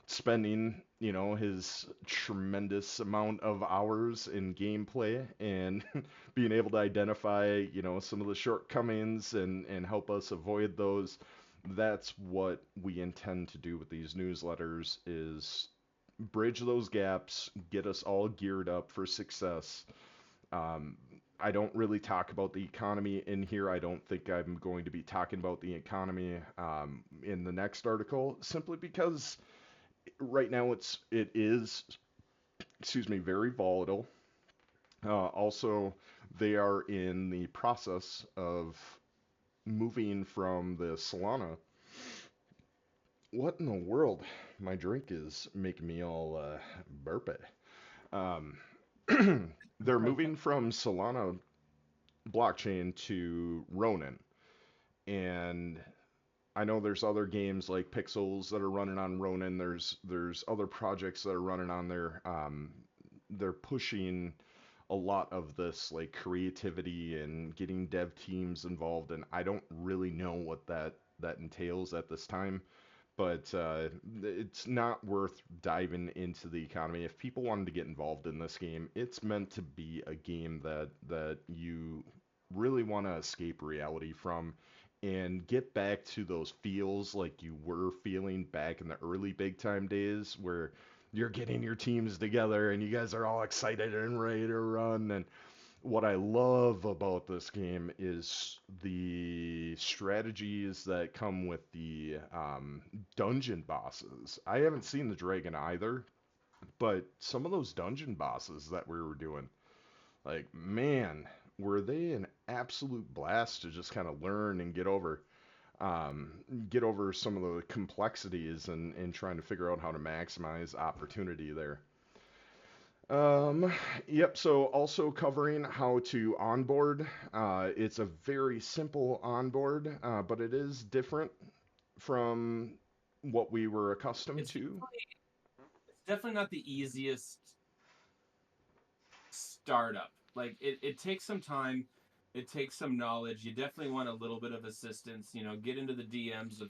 spending, you know, his tremendous amount of hours in gameplay and being able to identify, you know, some of the shortcomings and help us avoid those. That's what we intend to do with these newsletters is bridge those gaps, get us all geared up for success. Um, I don't really talk about the economy in here. I don't think I'm going to be talking about the economy in the next article, simply because right now it is, excuse me, very volatile. Also, they are in the process of moving from the Solana. What in the world? My drink is making me all burpy. Um, they're moving from Solana blockchain to Ronin, and I know there's other games like Pixels that are running on Ronin. There's other projects that are running on there. They're pushing a lot of this like creativity and getting dev teams involved, and I don't really know what that entails at this time. But it's not worth diving into the economy. If people wanted to get involved in this game, it's meant to be a game that you really want to escape reality from and get back to those feels like you were feeling back in the early big time days where you're getting your teams together and you guys are all excited and ready to run, and what I love about this game is the strategies that come with the dungeon bosses. I haven't seen the dragon either, but some of those dungeon bosses that we were doing, like, man, were they an absolute blast to just kind of learn and um, get over some of the complexities and trying to figure out how to maximize opportunity there. Um, yep, so also covering how to onboard. It's a very simple onboard, but it is different from what we were accustomed It's to. definitely not the easiest startup. Like it takes some time, it takes some knowledge. You definitely want a little bit of assistance. Get into the DMs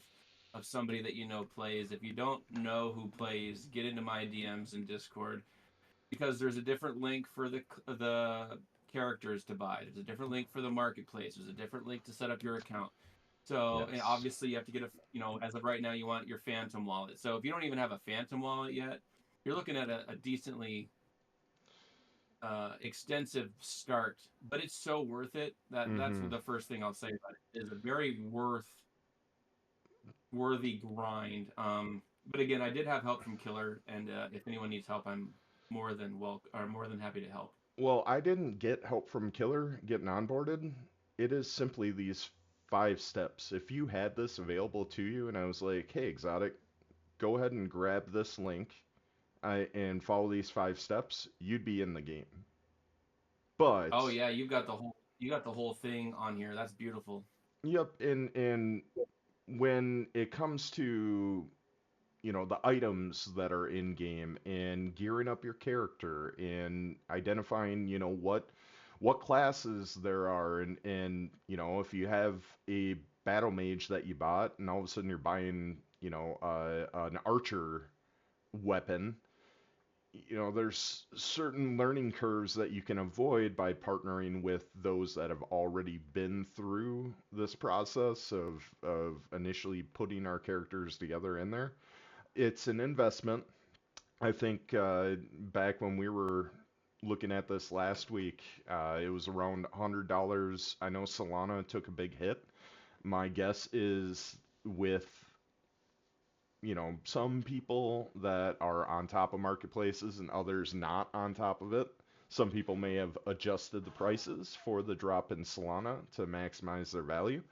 of somebody that plays. If you don't know who plays, get into my DMs in Discord because there's a different link for the characters to buy. There's a different link for the marketplace. There's a different link to set up your account. So and Yes. obviously you have to get as of right now you want your Phantom wallet. So if you don't even have a Phantom wallet yet, you're looking at a decently extensive start, but it's so worth it. That's Mm-hmm. the first thing I'll say about it. It is a very worthy grind. But again, I did have help from Killer, and if anyone needs help, I'm more than happy to help. Well, I didn't get help from Killer getting onboarded. It is simply these 5 steps. If you had this available to you, and I was like, hey, Exotic, go ahead and grab this link and follow these 5 steps, you'd be in the game. Oh But yeah, you got the whole thing on here. That's beautiful. yep, and when it comes to the items that are in game and gearing up your character and identifying what classes there are and if you have a battle mage that you bought and all of a sudden you're buying an archer weapon. There's certain learning curves that you can avoid by partnering with those that have already been through this process of initially putting our characters together in there. It's an investment. I think back when we were looking at this last week, it was around $100. I know Solana took a big hit. My guess is with some people that are on top of marketplaces and others not on top of it. Some people may have adjusted the prices for the drop in Solana to maximize their value.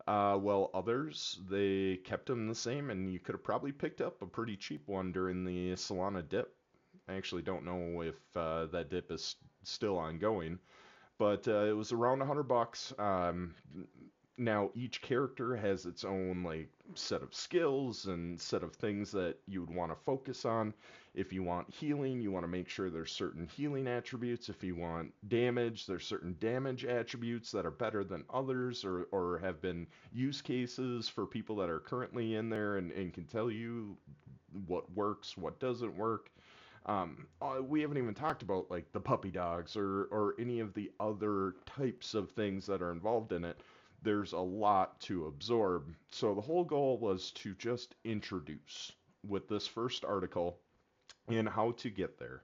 Well, others, they kept them the same, and you could have probably picked up a pretty cheap one during the Solana dip. I actually don't know if that dip is still ongoing, but it was around $100. Now each character has its own like set of skills and set of things that you would want to focus on. If you want healing, you want to make sure there's certain healing attributes. If you want damage, there's certain damage attributes that are better than others or have been use cases for people that are currently in there and can tell you what works, what doesn't work. We haven't even talked about like the puppy dogs or any of the other types of things that are involved in it. There's a lot to absorb. So the whole goal was to just introduce with this first article and how to get there.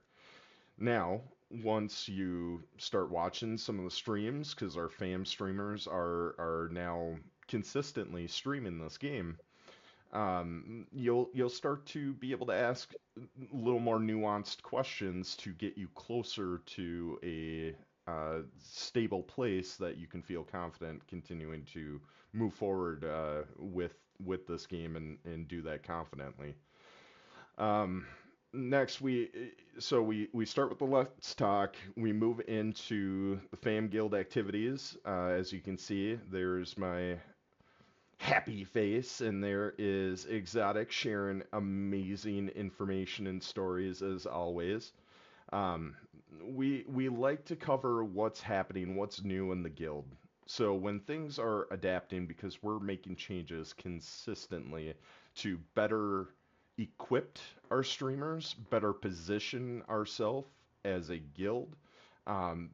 Now, once you start watching some of the streams, because our fam streamers are now consistently streaming this game, you'll start to be able to ask a little more nuanced questions to get you closer to a stable place that you can feel confident continuing to move forward with this game and do that confidently. Um, next, we start with the Let's Talk. We move into the Fam Guild activities. As you can see, there's my happy face, and there is Exotic sharing amazing information and stories as always. Um, we like to cover what's happening, what's new in the guild. So when things are adapting, because we're making changes consistently to better equip our streamers, better position ourselves as a guild, um,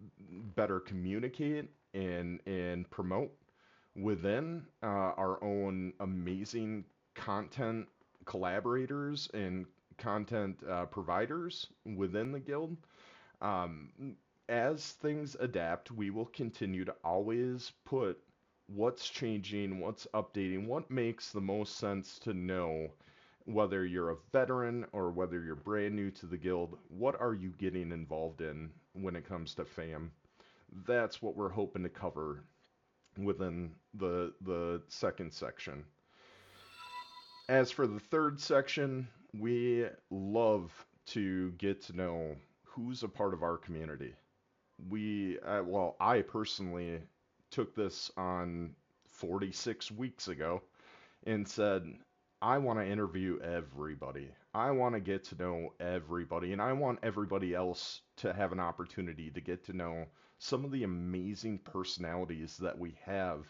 better communicate and promote within our own amazing content collaborators and content providers within the guild. Um, as things adapt, we will continue to always put what's changing, what's updating, what makes the most sense to know, whether you're a veteran or whether you're brand new to the guild. What are you getting involved in when it comes to FAM? That's what we're hoping to cover within the second section. As for the third section, we love to get to know who's a part of our community. Well, I personally took this on 46 weeks ago and said, I want to interview everybody. I want to get to know everybody, and I want everybody else to have an opportunity to get to know some of the amazing personalities that we have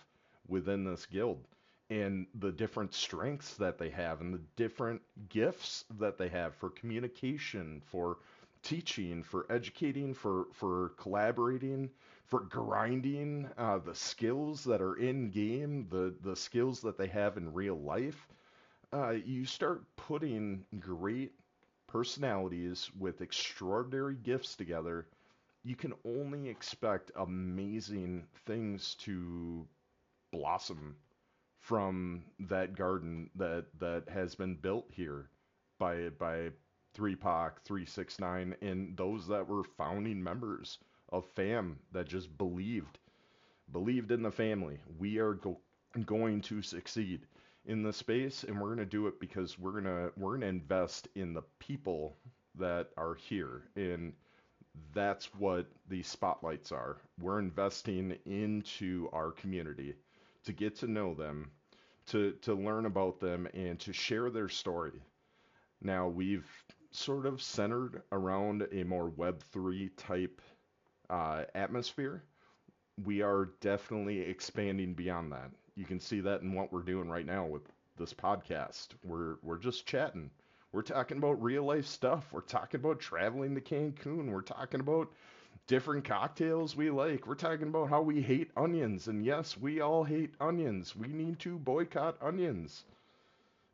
within this guild and the different strengths that they have and the different gifts that they have for communication, for teaching, for educating, for collaborating, for grinding, the skills that are in game, the skills that they have in real life. You start putting great personalities with extraordinary gifts together. You can only expect amazing things to blossom from that garden that has been built here by 3POC, 369, and those that were founding members of FAM that just believed in the family. We are going to succeed in the space, and we're going to do it because we're going to invest in the people that are here, and that's what these spotlights are. We're investing into our community to get to know them, to learn about them, and to share their story. Now, we've sort of centered around a more Web3 type atmosphere. We are definitely expanding beyond that. You can see that in what we're doing right now with this podcast. We're just chatting. We're talking about real life stuff. We're talking about traveling to Cancun. We're talking about different cocktails we like. We're talking about how we hate onions. And yes, we all hate onions. We need to boycott onions.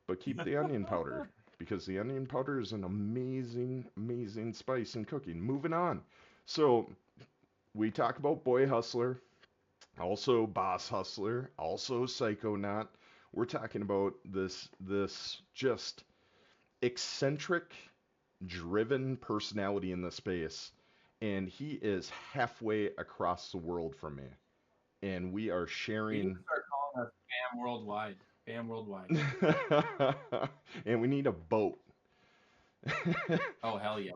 But keep the onion powder because the onion powder is an amazing, amazing spice in cooking. Moving on. So we talk about Boy Hustler, also Boss Hustler, also Psychonaut. We're talking about this just eccentric, driven personality in the space, and he is halfway across the world from me, and we are We need sharing. to start calling us Fam Worldwide. Fam Worldwide. And we need a boat. Oh hell yeah.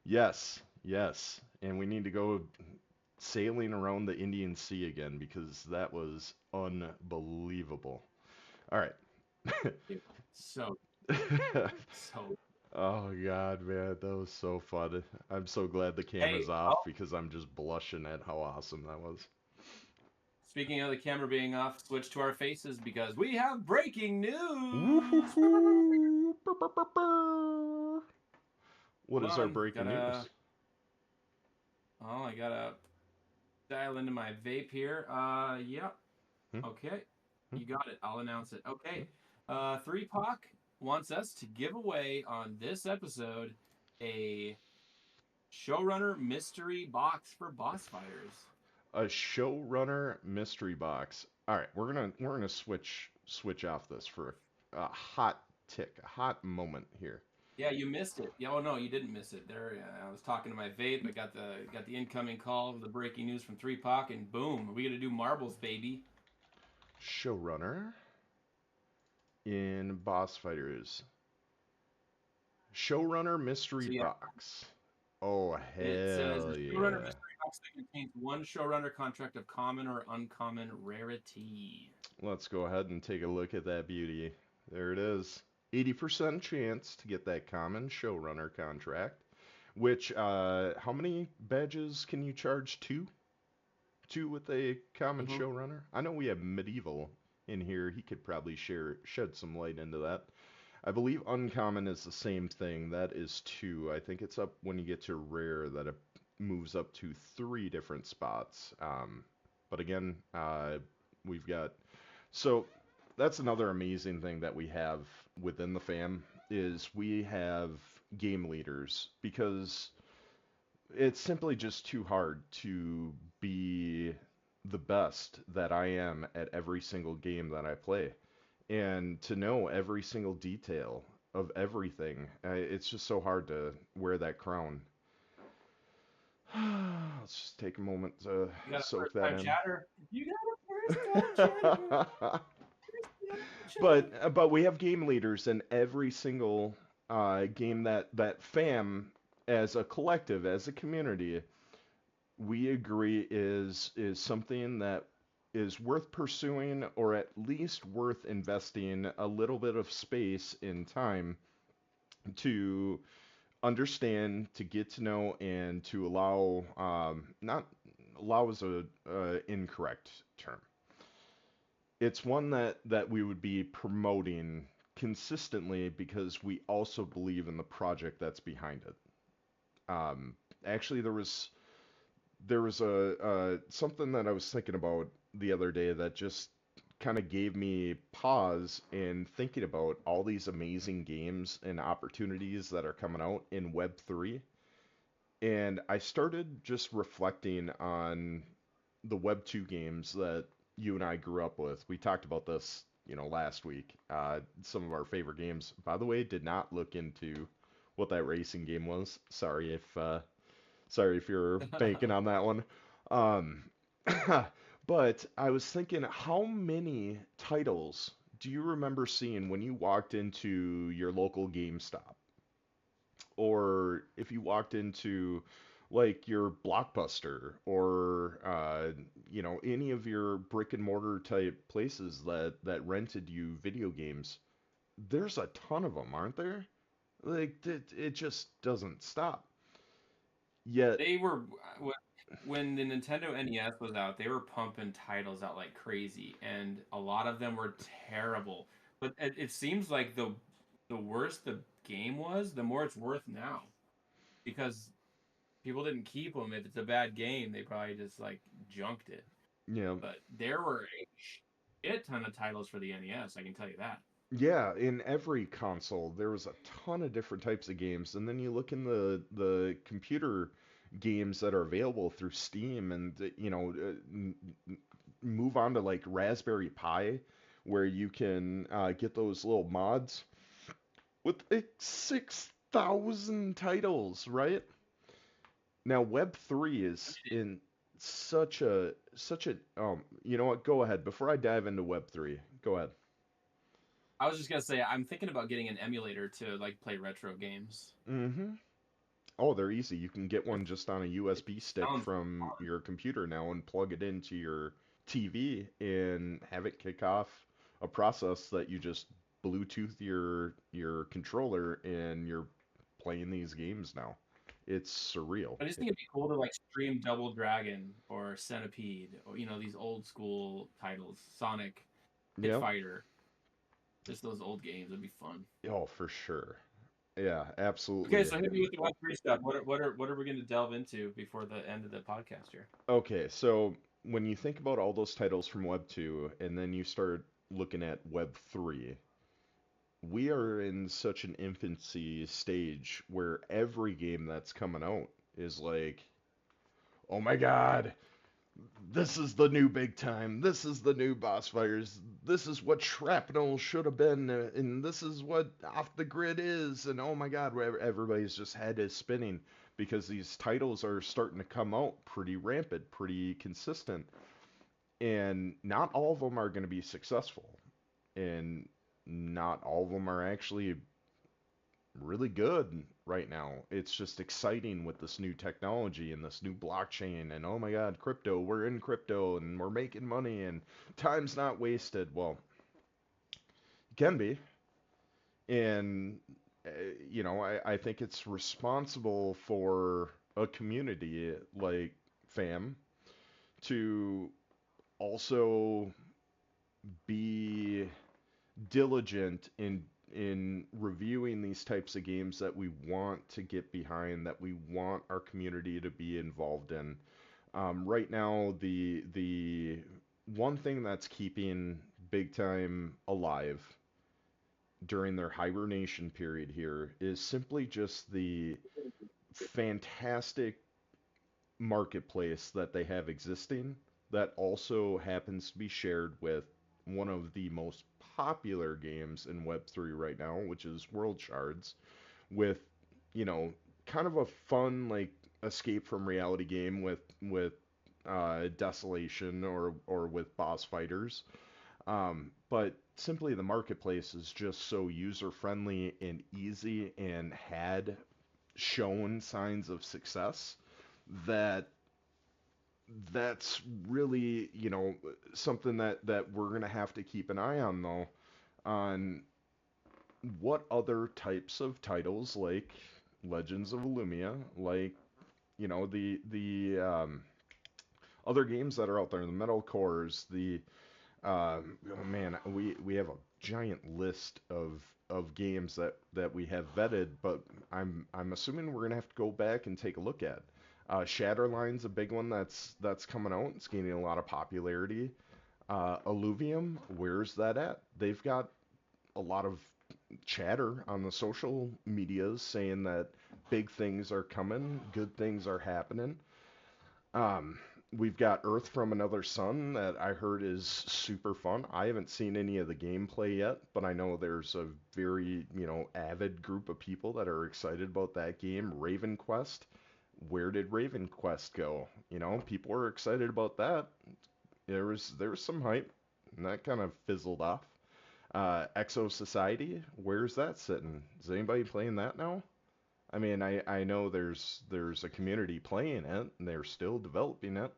Yes, yes, and we need to go sailing around the Indian Sea again because that was unbelievable. All right. So so. Oh God, man, that was so fun. I'm so glad the Hey, camera's off oh, because I'm just blushing at how awesome that was. speaking of the camera being off, switch to our faces because we have breaking news. Woo-hoo-hoo. Brr, brr, brr, brr. What Hold is our on, breaking gotta. news? Oh, I gotta dial into my vape here. Yep. Hmm? Okay, Hmm? you got it. I'll announce it. Hmm? Okay. 3POC wants us to give away on this episode a showrunner mystery box for boss fighters. A showrunner mystery box. All right, we're gonna switch off this for a hot tick, a hot moment here. Yeah, you missed it. Yeah, oh no, you didn't miss it. There, I was talking to my vape. I got the incoming call of the breaking news from 3POC, and boom, we got to do marbles, baby. Showrunner in Boss Fighters. Showrunner mystery So yeah, box. Oh it says hell the showrunner yeah. mystery box that contains one showrunner contract of common or uncommon rarity. Let's go ahead and take a look at that beauty. There it is. 80% chance to get that common showrunner contract. Which, how many badges can you charge? Two? Two with a common Mm-hmm. showrunner? I know we have medieval in here. He could probably shed some light into that. I believe uncommon is the same thing. That is two. I think it's up when you get to rare that it moves up to three different spots. But again, we've got so that's another amazing thing that we have within the fam is we have game leaders because it's simply just too hard to be the best that I am at every single game that I play, and to know every single detail of everything. It's just so hard to wear that crown. Let's just take a moment to You got a soak first that time in. chatter. You got a first time chatter. First time chatter. But we have game leaders in every single game that FAM as a collective, as a community, we agree is something that is worth pursuing, or at least worth investing a little bit of space in time to understand, to get to know, and to allow, not allow is a incorrect term. It's one that we would be promoting consistently because we also believe in the project that's behind it. Actually, there was a something that I was thinking about the other day that just kind of gave me pause in thinking about all these amazing games and opportunities that are coming out in Web3. And I started just reflecting on the Web 2 games that you and I grew up with. We talked about this, last week. Some of our favorite games. By the way, did not look into what that racing game was. Sorry if you're banking on that one. Um, but I was thinking, how many titles do you remember seeing when you walked into your local GameStop? Or if you walked into like your Blockbuster, or any of your brick and mortar type places that rented you video games? There's a ton of them, aren't there? Like it just doesn't stop. Yet, They were when the Nintendo NES was out, they were pumping titles out like crazy, and a lot of them were terrible. But it seems like the worse the game was, the more it's worth now because people didn't keep them. If it's a bad game, they probably just like junked it. you know, But there were a shit ton of titles for the NES. I can tell you that. yeah, in every console there was a ton of different types of games, and then you look in the computer games that are available through Steam, and move on to like Raspberry Pi, where you can get those little mods with like 6,000 titles, right? Now Web3 is in such a you know what? Go ahead before I dive into Web3. Go ahead. I was just gonna say I'm thinking about getting an emulator to like play retro games. Mm-hmm. Oh, they're easy. You can get It, one just on a it USB stick sounds from fun. your computer now and plug it into your TV and have it kick off a process that you just Bluetooth your controller, and you're playing these games now. It's surreal. I just think it'd be cool to like stream Double Dragon or Centipede or these old school titles, Sonic, Pit Yeah. Fighter, just those old games. It'd be fun. Oh, for sure. Yeah, Okay, absolutely. so hit me with the Web3 stuff. What are we going to delve into before the end of the podcast here? Okay, so when you think about all those titles from Web 2 and then you start looking at Web 3, we are in such an infancy stage where every game that's coming out is like, oh my god, this is the new big time. This is the new boss fighters. This is what shrapnel should have been, and this is what off the grid is. And oh my god, everybody's just head is spinning because these titles are starting to come out pretty rampant, pretty consistent, and not all of them are going to be successful, and not all of them are actually really good right now. It's just exciting with this new technology and this new blockchain, and oh my god, crypto, we're in crypto and we're making money and time's not wasted. Well, it can be. And uh, I think it's responsible for a community like FAM to also be diligent in reviewing these types of games that we want to get behind, that we want our community to be involved in. Right now, the one thing that's keeping Big Time alive during their hibernation period here is simply just the fantastic. marketplace that they have existing that also happens to be shared with one of the most popular games in Web3 right now, which is World Shards, with, you know, kind of a fun like escape from reality game with desolation or with boss fighters. But simply the marketplace is just so user friendly and easy and had shown signs of success that that's really, something that we're gonna have to keep an eye on though, on what other types of titles like Legends of Illumia, like the other games that are out there, the Metal Cores, oh man, we have a giant list of games that we have vetted, but I'm assuming we're gonna have to go back and take a look at. Shatterline's a big one that's coming out. It's gaining a lot of popularity. Alluvium, where's that at? They've got a lot of chatter on the social medias saying that big things are coming, good things are happening. Um, we've got Earth from Another Sun that I heard is super fun. I haven't seen any of the gameplay yet, but I know there's a very, avid group of people that are excited about that game. Raven Quest, where did Raven Quest go? People were excited about that. There was some hype, and that kind of fizzled off. Exo Society, where's that sitting? Is anybody playing that now? I mean, I know there's a community playing it, and they're still developing it.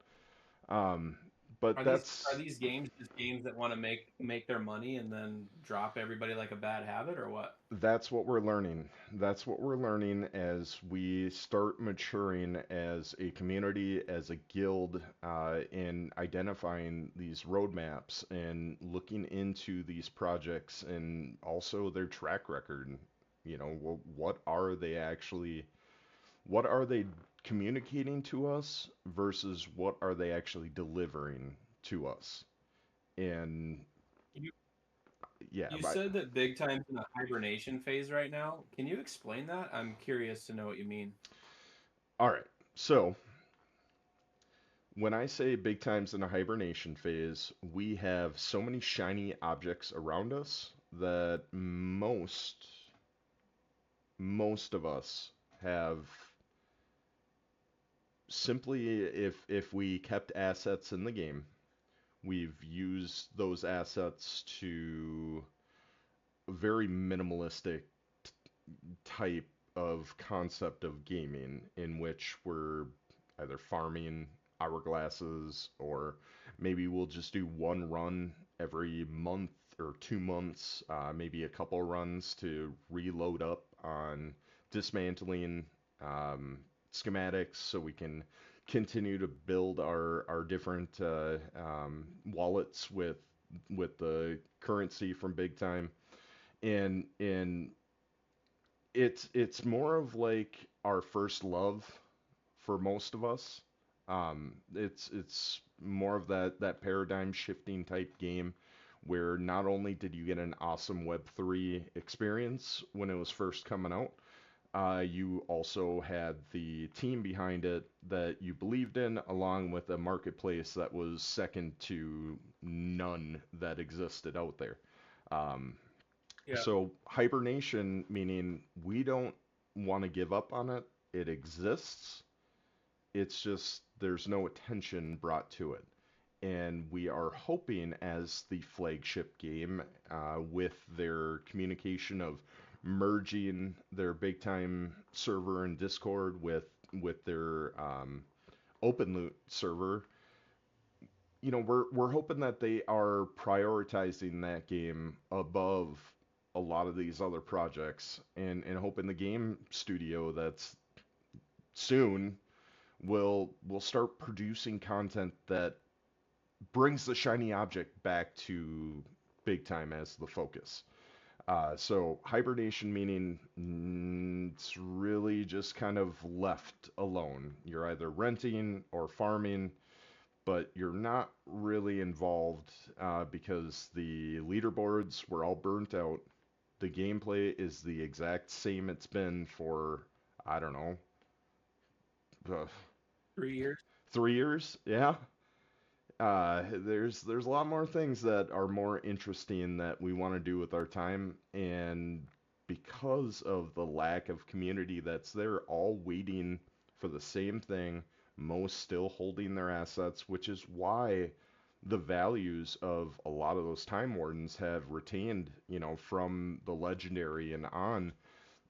Um, but Are that's these games just games that want to make their money and then drop everybody like a bad habit, or what? that's what we're learning. That's what we're learning as we start maturing as a community, as a guild, in identifying these roadmaps and looking into these projects and also their track record. What are they communicating to us versus what are they actually delivering to us? And You yeah, you but said that Big Time's in a hibernation phase right now. Can you explain that? I'm curious to know what you mean. all right. So when I say big time's in a hibernation phase, we have so many shiny objects around us that most of us have simply, if we kept assets in the game, we've used those assets to a very minimalistic type of concept of gaming in which we're either farming hourglasses or maybe we'll just do one run every month or 2 months, maybe a couple runs to reload up on dismantling schematics so we can continue to build our different wallets with the currency from big time and it's more of like our first love for most of us. It's more of that paradigm shifting type game where not only did you get an awesome Web3 experience when it was first coming out, you also had the team behind it that you believed in, along with a marketplace that was second to none that existed out there. Um, Yeah. so hibernation, meaning we don't want to give up on it. It exists. It's just there's no attention brought to it. And we are hoping as the flagship game, with their communication of merging their big time server and Discord with their open loot server, we're hoping that they are prioritizing that game above a lot of these other projects and hoping the game studio that's soon will start producing content that brings the shiny object back to big time as the focus. So hibernation meaning it's really just kind of left alone. You're either renting or farming, but you're not really involved because the leaderboards were all burnt out. The gameplay is the exact same it's been for, I don't know, 3 years. 3 years, yeah. There's a lot more things that are more interesting that we want to do with our time, and because of the lack of community that's there, all waiting for the same thing, most still holding their assets, which is why the values of a lot of those time wardens have retained, from the legendary and on,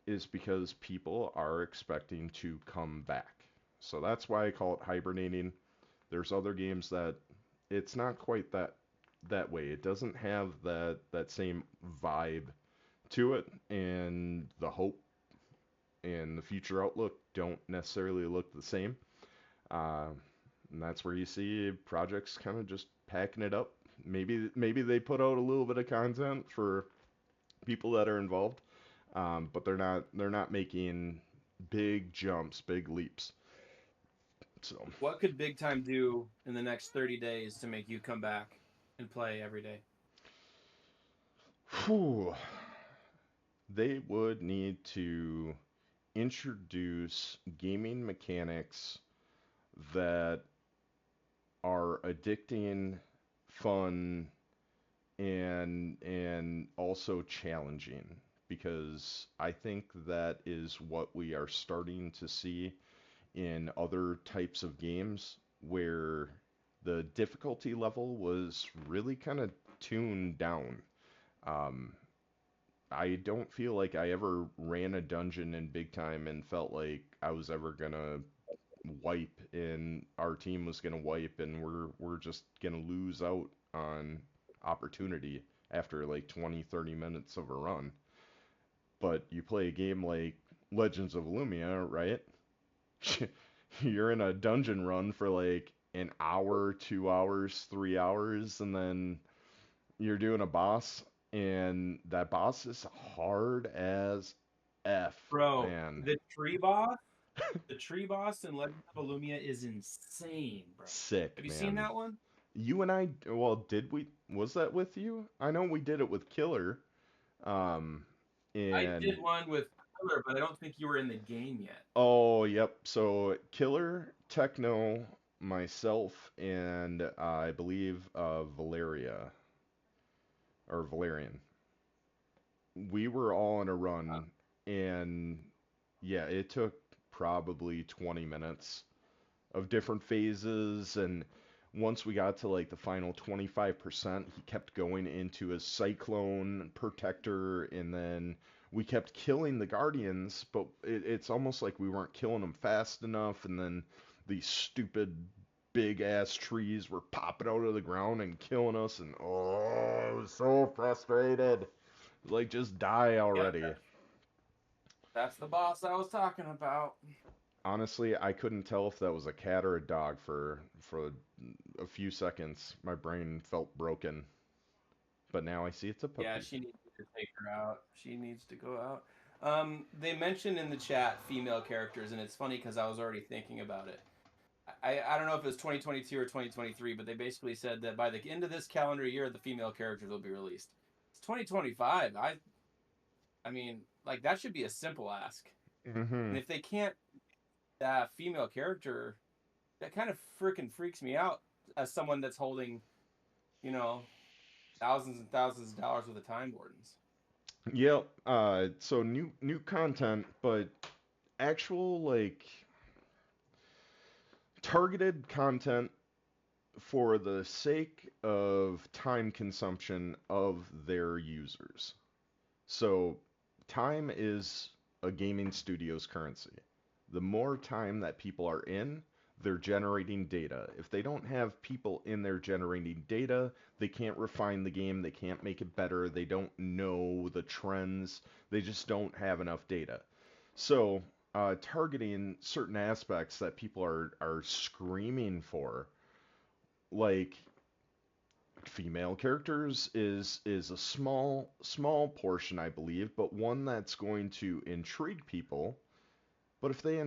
is because people are expecting to come back. So that's why I call it hibernating. There's other games that it's not quite that way. It doesn't have that same vibe to it, and the hope and the future outlook don't necessarily look the same. Uh, and that's where you see projects kind of just packing it up. Maybe they put out a little bit of content for people that are involved, but they're not making big jumps, big leaps. So, What could Big Time do in the next 30 days to make you come back and play every day? whew, they would need to introduce gaming mechanics that are addicting, fun, and also challenging, because I think that is what we are starting to see in other types of games where the difficulty level was really kind of tuned down. Um, I don't feel like I ever ran a dungeon in big time and felt like I was ever gonna wipe and our team was gonna wipe and we're just gonna lose out on opportunity after like 20, 30 minutes of a run. But you play a game like Legends of Lumia, right? You're in a dungeon run for like an hour, 2 hours, 3 hours, and then you're doing a boss, and that boss is hard as F, Bro, man. the tree boss in Legend of Illumia is insane, bro. Have Sick, you seen man. that one? You and I, well, was that with you? I know we did it with Killer. Um, I and did one with Killer, but I don't think you were in the game yet. oh, yep. So Killer, Techno, myself, and I believe Valeria or Valerian. We were all in a run, and yeah, it took probably 20 minutes of different phases, and once we got to like the final 25%, he kept going into his cyclone protector, and then we kept killing the guardians, but it's almost like we weren't killing them fast enough, and then these stupid big ass trees were popping out of the ground and killing us, and oh, I was so frustrated. Like, just die Yep, already. that's the boss I was talking about. Honestly, I couldn't tell if that was a cat or a dog for a few seconds. My brain felt broken, but now I see it's a Yeah, puppy. she needs to take her out. She needs to go out. They mentioned in the chat female characters, and it's funny because I was already thinking about it. I don't know if it was 2022 or 2023, but they basically said that by the end of this calendar year, the female characters will be released. It's 2025. I mean, like that should be a simple ask. Hmm. And if they can't female character, that kind of freaking freaks me out as someone that's holding, you know, thousands and thousands of dollars worth of time wardens. Yep. So new content, but actual like targeted content for the sake of time consumption of their users. So time is a gaming studio's currency. The more time that people are in, they're generating data. If they don't have people in there generating data, they can't refine the game, they can't make it better, they don't know the trends, they just don't have enough data. So, targeting certain aspects that people are screaming for, like female characters, is a small portion, I believe, but one that's going to intrigue people. But if they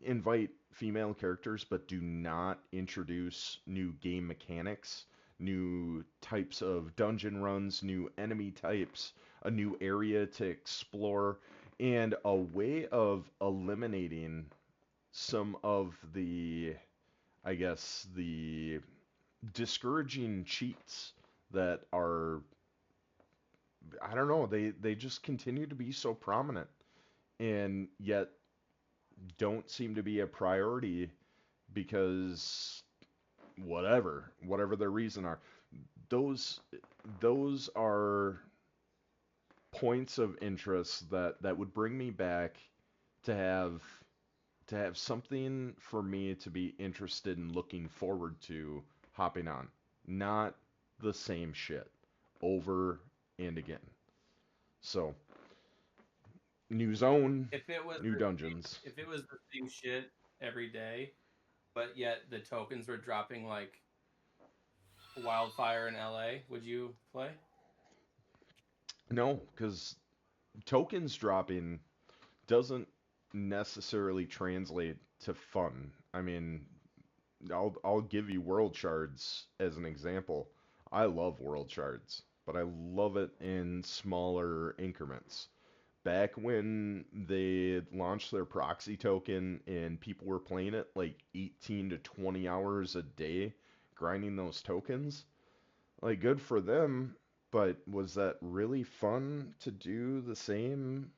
invite female characters but do not introduce new game mechanics, new types of dungeon runs, new enemy types, a new area to explore, and a way of eliminating some of the, I guess, the discouraging cheats that are, I don't know, they just continue to be so prominent and yet don't seem to be a priority because whatever their reason are, those those are points of interest that would bring me back to have something for me to be interested in looking forward to hopping on, not the same shit over and again. So, new zone, If it was new the dungeons. if it was the same shit every day, but yet the tokens were dropping like wildfire in LA, would you play? No, because tokens dropping doesn't necessarily translate to fun. I mean, I'll give you world shards as an example. I love world shards, but I love it in smaller increments. Back when they launched their proxy token and people were playing it like 18 to 20 hours a day, grinding those tokens, like good for them, but was that really fun to do the same,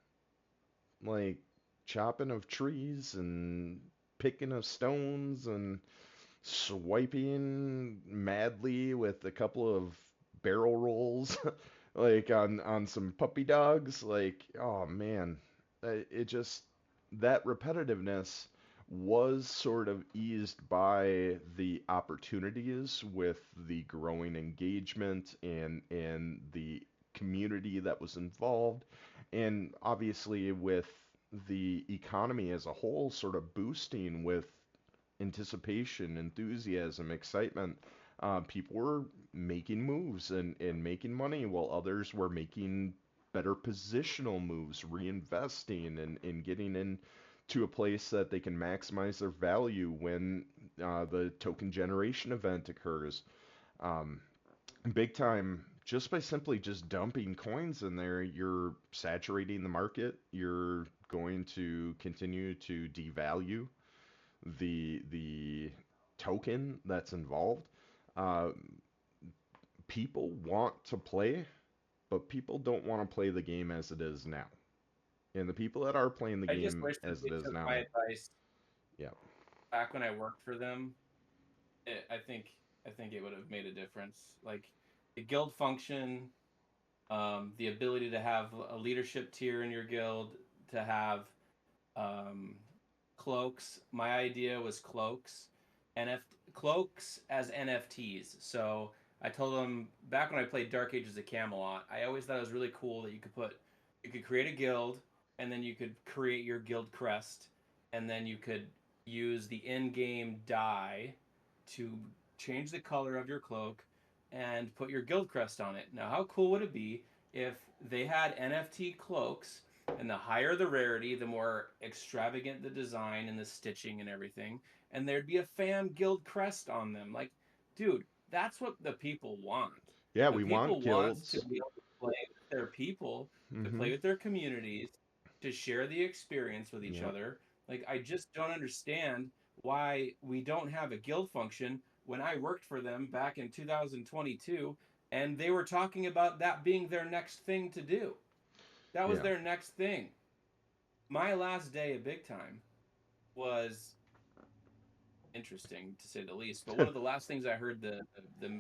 like chopping of trees and picking of stones and swiping madly with a couple of barrel rolls like on some puppy dogs? Like, oh man, it just, that repetitiveness was sort of eased by the opportunities with the growing engagement and the community that was involved, and obviously with the economy as a whole sort of boosting with anticipation, enthusiasm, excitement. People were making moves and making money while others were making better positional moves, reinvesting and getting into a place that they can maximize their value when the token generation event occurs. Um, Big time, just by simply just dumping coins in there, you're saturating the market. You're going to continue to devalue the token that's involved. Uh, People want to play, but people don't want to play the game as it is now. And the people that are playing the I just game wish that as they it is took my now, advice yeah, back when I worked for them. I think it would have made a difference. Like the guild function, the ability to have a leadership tier in your guild, to have um, cloaks. My idea was cloaks, cloaks as NFTs. So I told them back when I played Dark Ages of Camelot, I always thought it was really cool that you could create a guild, and then you could create your guild crest, and then you could use the in-game dye to change the color of your cloak and put your guild crest on it. Now, how cool would it be if they had NFT cloaks, and the higher the rarity, the more extravagant the design and the stitching and everything, and there'd be a fam guild crest on them. Like, dude, that's what the people want. yeah, The we want people want to guilds. be able to play with their people, to Mm-hmm. play with their communities, to share the experience with each Yep. other. Like, I just don't understand why we don't have a guild function when I worked for them back in 2022, and they were talking about that being their next thing to do. That was Yeah. their next thing. My last day at Big Time was interesting to say the least. But one of the last things I heard the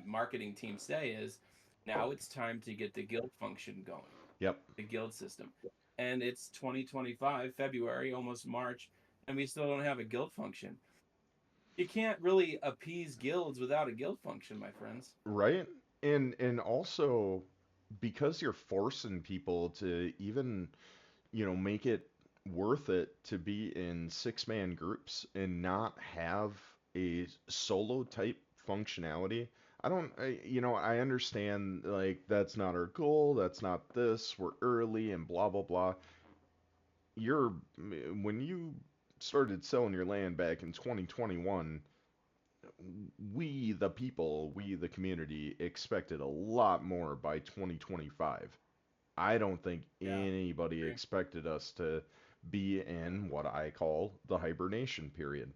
marketing team say is, now it's time to get the guild function going, Yep. the guild system. And it's 2025 February, almost March, and we still don't have a guild function. You can't really appease guilds without a guild function, my friends. Right. And also because you're forcing people to even, make it worth it to be in six-man groups and not have a solo type functionality. I don't, I understand like that's not our goal, that's not this, we're early and blah blah blah. You're When you started selling your land back in 2021, we the people, we the community expected a lot more by 2025. I don't think Yeah, anybody agree. expected us to be in what I call the hibernation period.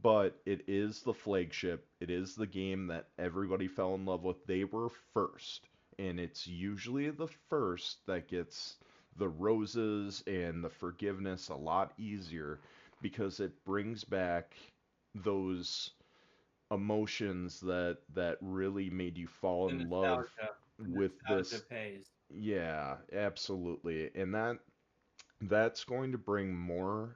But it is the flagship, it is the game that everybody fell in love with. They were first, and it's usually the first that gets the roses and the forgiveness a lot easier because it brings back those emotions that really made you fall The in love nostalgia. The with nostalgia this. pays. Yeah, absolutely. And that's going to bring more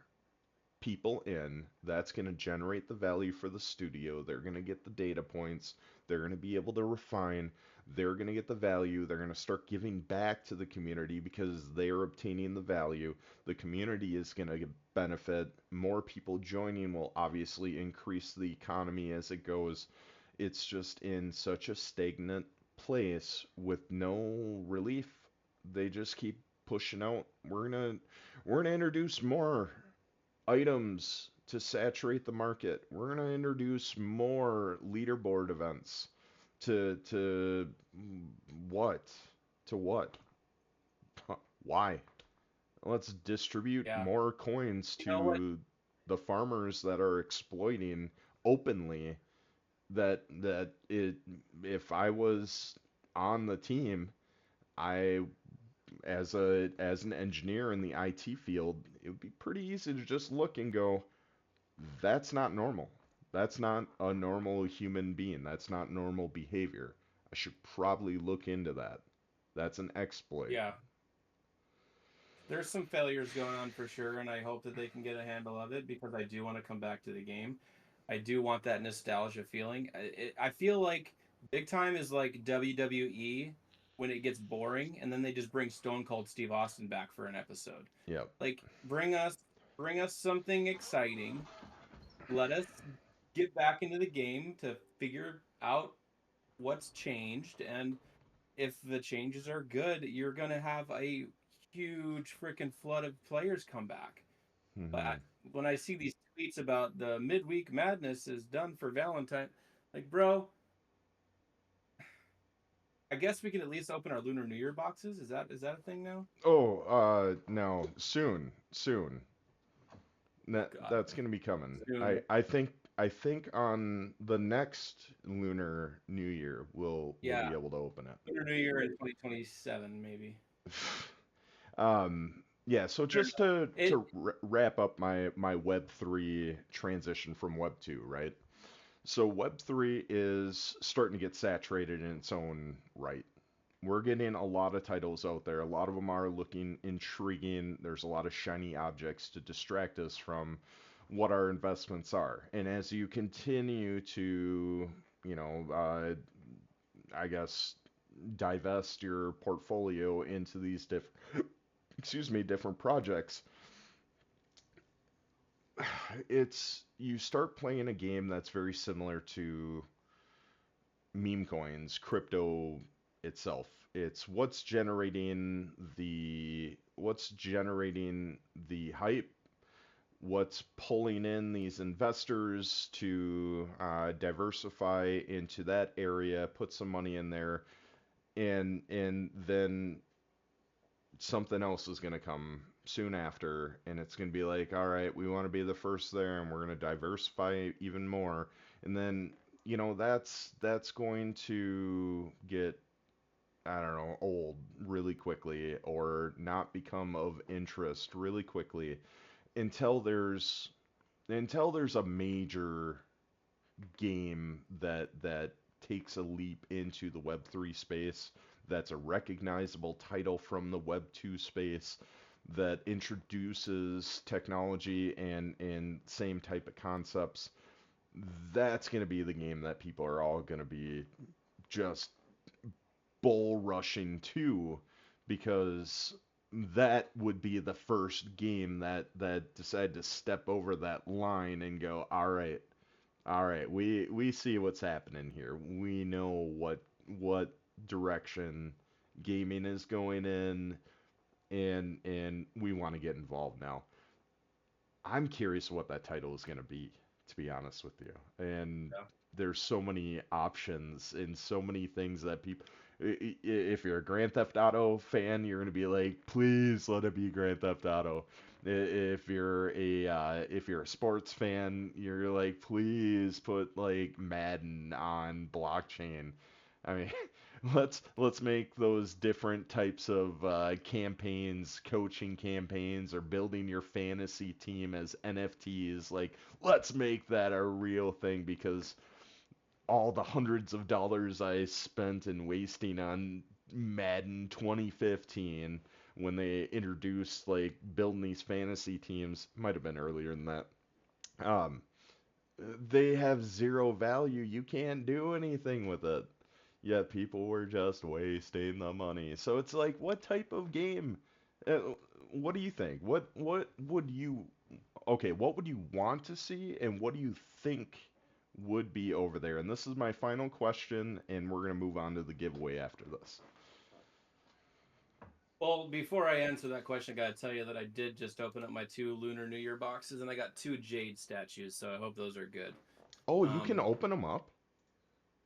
people in. That's going to generate the value for the studio. They're going to get the data points. They're going to be able to refine. They're going to get the value. They're going to start giving back to the community because they are obtaining the value. The community is going to benefit. More people joining will obviously increase the economy as it goes. It's just in such a stagnant place with no relief. They just keep pushing out. We're gonna introduce more items to saturate the market. We're going to introduce more leaderboard events to what? To what? Why? Let's distribute Yeah. more coins You know what? to the farmers that are exploiting openly that it if I was on the team, I as an engineer in the IT field, it would be pretty easy to just look and go, that's not normal. That's not a normal human being. That's not normal behavior. I should probably look into that. That's an exploit. Yeah. There's some failures going on for sure, and I hope that they can get a handle of it because I do want to come back to the game. I do want that nostalgia feeling. I feel like big time is like WWE when it gets boring, and then they just bring Stone Cold Steve Austin back for an episode. Yep. Like bring us something exciting. Let us get back into the game to figure out what's changed, and if the changes are good, you're gonna have a huge freaking flood of players come back. But Hmm. when I see these tweets about the midweek madness is done for Valentine, like, bro, I guess we can at least open our Lunar New Year boxes. Is that a thing now? Oh, no, soon, soon. Oh God, That's gonna be coming. soon. I think on the next Lunar New Year we'll Yeah, be able to open it. Lunar New Year in 2027 maybe. Yeah, so I don't just know. It to wrap up my Web3 transition from Web2, right? So Web3 is starting to get saturated in its own right. We're getting a lot of titles out there. A lot of them are looking intriguing. There's a lot of shiny objects to distract us from what our investments are. And as you continue to, you know, I guess divest your portfolio into these different projects, it's you start playing a game that's very similar to meme coins, crypto itself. It's what's generating the hype, what's pulling in these investors to diversify into that area, put some money in there, and then something else is going to come soon after, and it's going to be like, all right, we want to be the first there, and we're going to diversify even more, and then that's going to get, I don't know, old really quickly or not become of interest really quickly until there's a major game that takes a leap into the Web3 space, that's a recognizable title from the Web2 space, that introduces technology and same type of concepts. That's going to be the game that people are all going to be just bull rushing to, because that would be the first game that decided to step over that line and go, all right, we see what's happening here. We know what direction gaming is going in, and we want to get involved now. I'm curious what that title is going to be, to be honest with you. And Yeah. there's so many options and so many things that people. If you're a Grand Theft Auto fan, you're gonna be like, please let it be Grand Theft Auto. If you're a sports fan, you're like, please put like Madden on blockchain. I mean, let's make those different types of campaigns, coaching campaigns, or building your fantasy team as NFTs. Like, let's make that a real thing because all the hundreds of dollars I spent and wasting on Madden 2015 when they introduced like building these fantasy teams, might have been earlier than that. Um, they have zero value. You can't do anything with it. Yet people were just wasting the money. So it's like, what type of game? Uh, what do you think? What would you okay, what would you want to see and what do you think would be over there? And this is my final question, and we're going to move on to the giveaway after this. Well, before I answer that question, I gotta tell you that I did just open up my two Lunar New Year boxes, and I got two Jade statues, so I hope those are good. Oh, you can Um, open them up?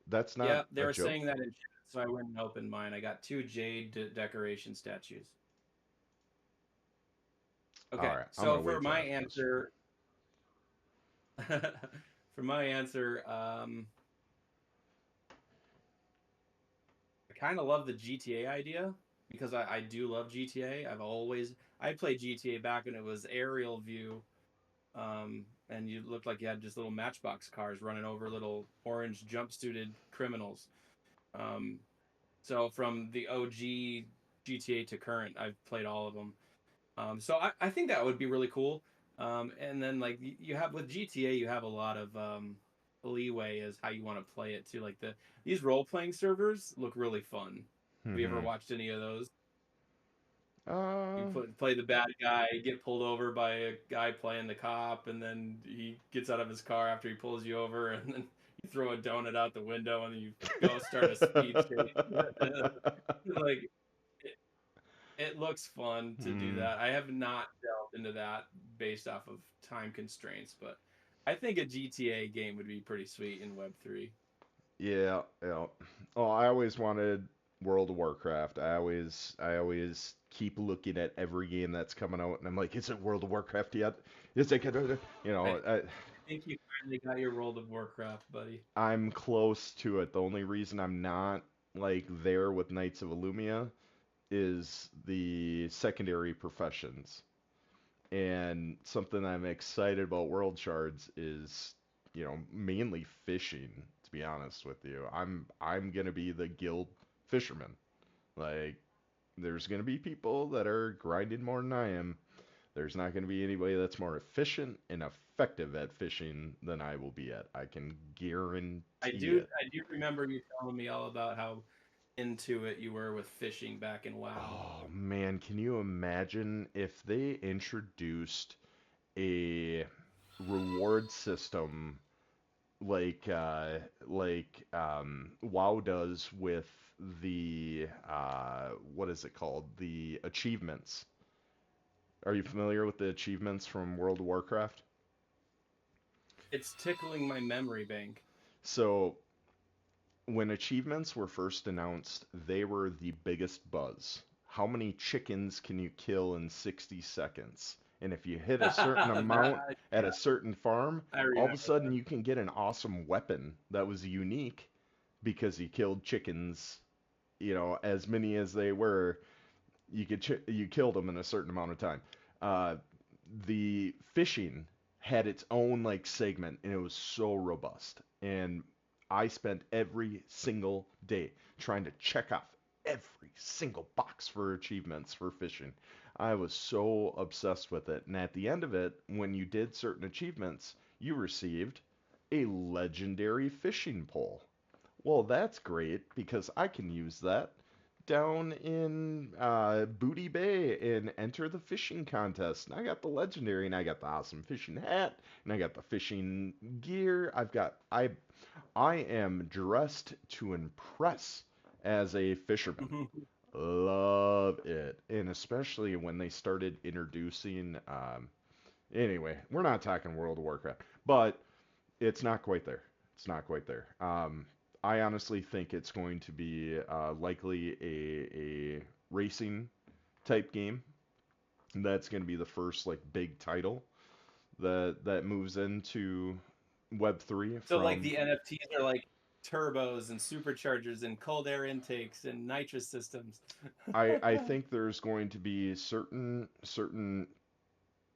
That's not yeah, they a were joke? saying that in chat, so I went and opened mine. I got two decoration statues. All Okay, right, I'm going so to for wait till my after this. answer, for my answer, I kind of love the GTA idea because I do love GTA. I played GTA back when it was aerial view, and you looked like you had just little matchbox cars running over little orange jumpsuited criminals. Um, so from the OG GTA to current, I've played all of them. So I think that would be really cool. And then like you have with GTA, you have a lot of leeway as how you want to play it too. Like these role playing servers look really fun. Have you ever Mm-hmm. watched any of those? You Uh, play the bad guy, get pulled over by a guy playing the cop, and then he gets out of his car after he pulls you over, and then you throw a donut out the window, and then you go start a speed chase. Like it, it looks fun to do Hmm. that. I have not delved into that based off of time constraints, but I think a GTA game would be pretty sweet in Web3. Yeah, yeah. Oh, I always wanted World of Warcraft. I always keep looking at every game that's coming out, and I'm like, is it World of Warcraft yet? Is it gonna, you I, know, I, I think you finally got your World of Warcraft, buddy. I'm close to it. The only reason I'm not like there with Knights of Illumia is the secondary professions. And something I'm excited about World Shards is, mainly fishing, to be honest with you. I'm gonna be the guild fisherman. Like, there's gonna be people that are grinding more than I am. There's not gonna be anybody that's more efficient and effective at fishing than I will be at. I can guarantee it. I do remember you telling me all about how into it you were with fishing back in WoW. Oh man, can you imagine if they introduced a reward system WoW does with the what is it called? The achievements. Are you familiar with the achievements from World of Warcraft? It's tickling my memory bank. So when achievements were first announced, they were the biggest buzz. How many chickens can you kill in 60 seconds? And if you hit a certain amount That at a certain farm, I all of a remember sudden that. you can get an awesome weapon that was unique because you killed chickens, as many as they were, you killed them in a certain amount of time. Uh, the fishing had its own like segment, and it was so robust. And I spent every single day trying to check off every single box for achievements for fishing. I was so obsessed with it. And at the end of it, when you did certain achievements, you received a legendary fishing pole. Well, that's great because I can use that down in Booty Bay and enter the fishing contest. And I got the legendary, and I got the awesome fishing hat, and I got the fishing gear. I am dressed to impress as a fisherman. Love it, and especially when they started introducing. Anyway, we're not talking World of Warcraft, but It's not quite there. It's not quite there. I honestly think it's going to be likely a racing type game. That's going to be the first like big title that moves into Web3 So like from. the NFTs are like turbos and superchargers and cold air intakes and nitrous systems. I think there's going to be certain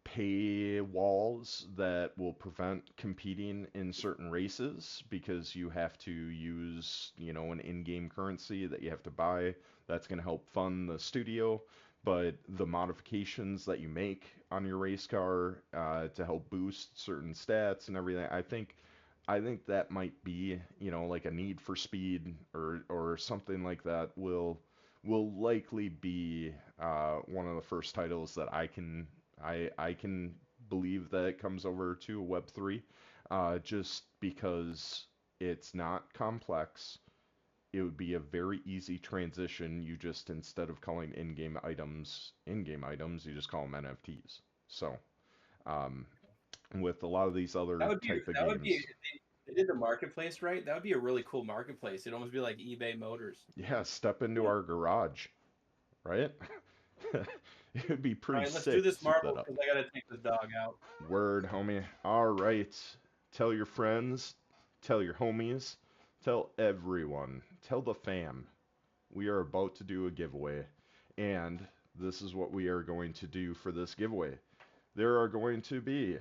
pay walls that will prevent competing in certain races because you have to use, an in-game currency that you have to buy. That's going to help fund the studio, but the modifications that you make on your race car to help boost certain stats and everything, I think that might be, like a Need for Speed or something like that will likely be one of the first titles that I can believe that it comes over to Web3, just because it's not complex. It would be a very easy transition. You just, instead of calling in-game items, you just call them NFTs. So, um, with a lot of these That other would be type of that would be if games, they did the marketplace right. That would be a really cool marketplace. It'd almost be like eBay Motors. yeah, step into our garage, right? It would be All pretty right, let's do sick to this set that marbles up. because I gotta take this dog out. Word, homie. All right. Tell your friends, tell your homies, tell everyone, tell the fam. We are about to do a giveaway, and this is what we are going to do for this giveaway. There are going to be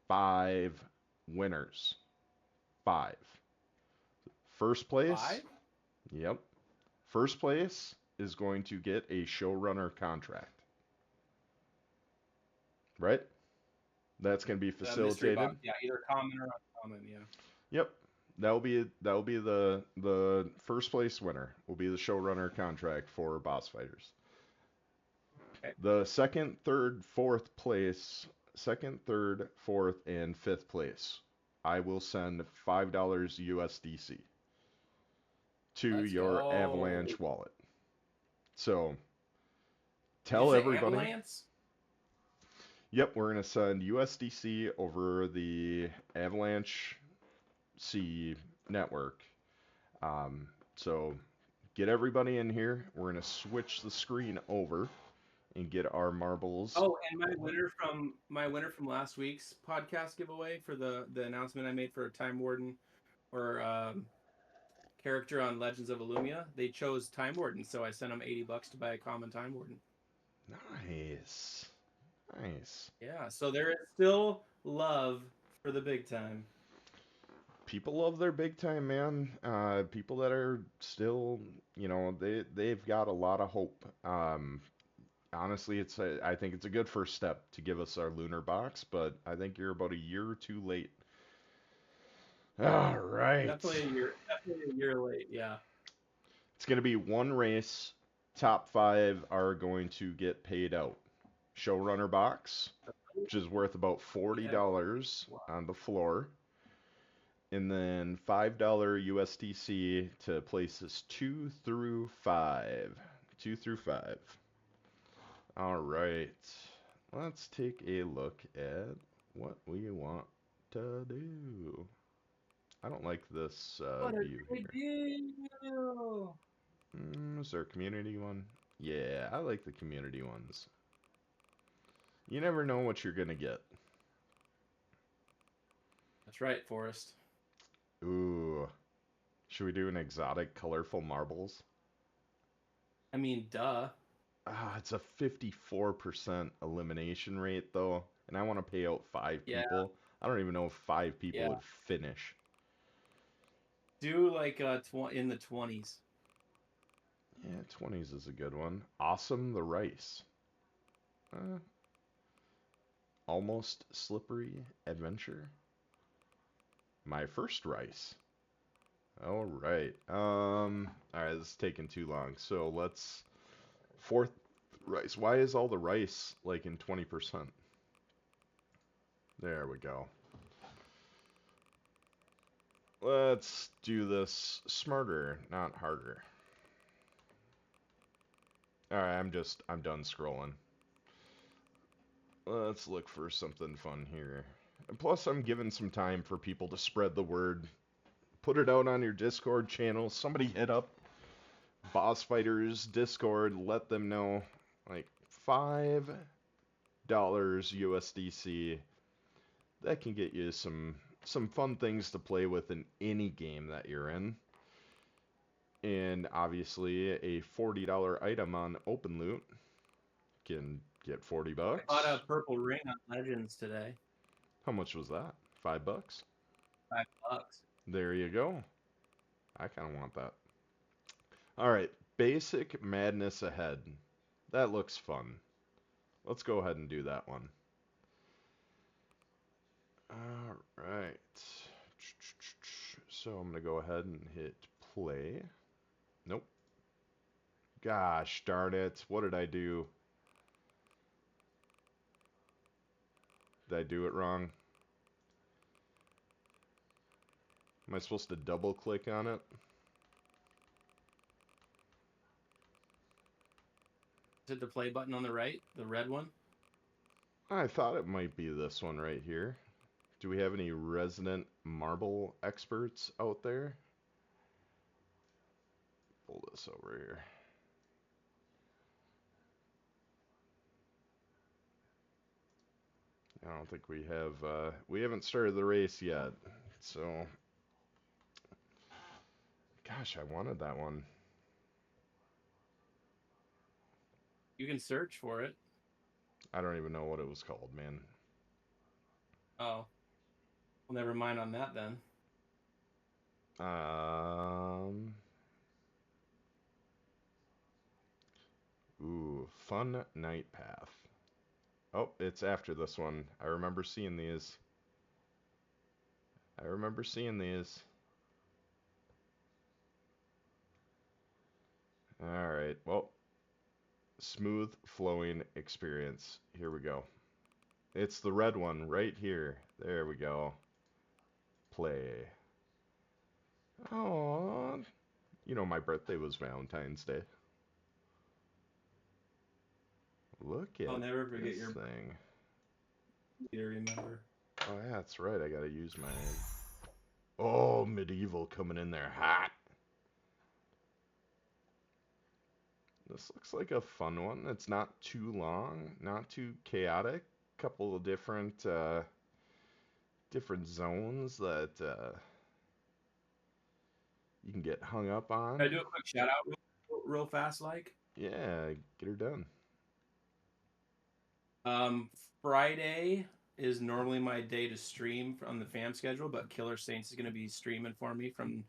5 winners. 5. First place, 5? yep. First place is going to get a showrunner contract, right? That's going to be The mystery facilitated. box. Yeah, either common or uncommon. Yeah. Yep. That'll be the first place winner. Will be the showrunner contract for Boss Fighters. Okay. The second, third, fourth, and fifth place, I will send $5 USDC to Let's your go. Avalanche wallet. So Did you tell say everybody. ambulance? Yep, we're gonna send USDC over the Avalanche C network. So get everybody in here. We're gonna switch the screen over and get our marbles. Oh, and my winner from last week's podcast giveaway for the announcement I made for Time Warden or character on Legends of Illumia, they chose Time Warden, so I sent them $80 to buy a common Time Warden. Nice, nice. Yeah, so there is still love for the big time. People love their big time, man. People that are still, they've got a lot of hope. Honestly, I think it's a good first step to give us our lunar box, but I think you're about a year or two late. All right. Definitely a year late. Yeah. It's going to be one race. Top 5 are going to get paid out. Showrunner box, which is worth about Yeah. $40 on the floor. And then $5 USDC to places 2 through 5. 2 through 5. All right. Let's take a look at what we want to do. I don't like this What a view great here. deal! Is there a community one? Yeah, I like the community ones. You never know what you're gonna get. That's right, Forrest. Ooh. Should we do an exotic colorful marbles? I mean, duh. It's a 54% elimination rate though, and I want to pay out 5 Yeah, people. I don't even know if 5 people yeah. would finish. Do like in the 20s. Yeah, 20s is a good one. Awesome the rice. Uh, Almost slippery adventure. My first rice. All right. All right, this is taking too long. So let's fourth rice. Why is all the rice like in 20%? There we go. Let's do this smarter, not harder. All right, I'm done scrolling. Let's look for something fun here. And plus, I'm giving some time for people to spread the word. Put it out on your Discord channel. Somebody hit up Boss Fighters Discord. Let them know. Like $5 USDC. That can get you some fun things to play with in any game that you're in. And obviously, a $40 item on Open Loot can get 40 bucks. I bought a purple ring on Legends today. How much was that? $5? $5. There you go. I kind of want that. All right, Basic Madness ahead. That looks fun. Let's go ahead and do that one. All right. So I'm going to go ahead and hit play. Nope. Gosh darn it. What did I do? Did I do it wrong? Am I supposed to double click on it? Is it the play button on the right? The red one? I thought it might be this one right here. Do we have any resident marble experts out there? Pull this over here. I don't think we haven't started the race yet. So, gosh, I wanted that one. You can search for it. I don't even know what it was called, man. Oh. Well, never mind on that then. Ooh, Fun Night Path. Oh, it's after this one. I remember seeing these. Alright, well, smooth flowing experience. Here we go. It's the red one right here. There we go. Play. Oh, you know my birthday was Valentine's Day. Look at I'll never forget this your thing. You remember. Oh yeah, that's right. I gotta use my. Oh, medieval coming in there hot. This looks like a fun one. It's not too long, not too chaotic. Couple of different zones that you can get hung up on. Can I do a quick shout out real fast, like? Yeah, get her done. Friday is normally my day to stream on the fam schedule, but Killer Saints is going to be streaming for me from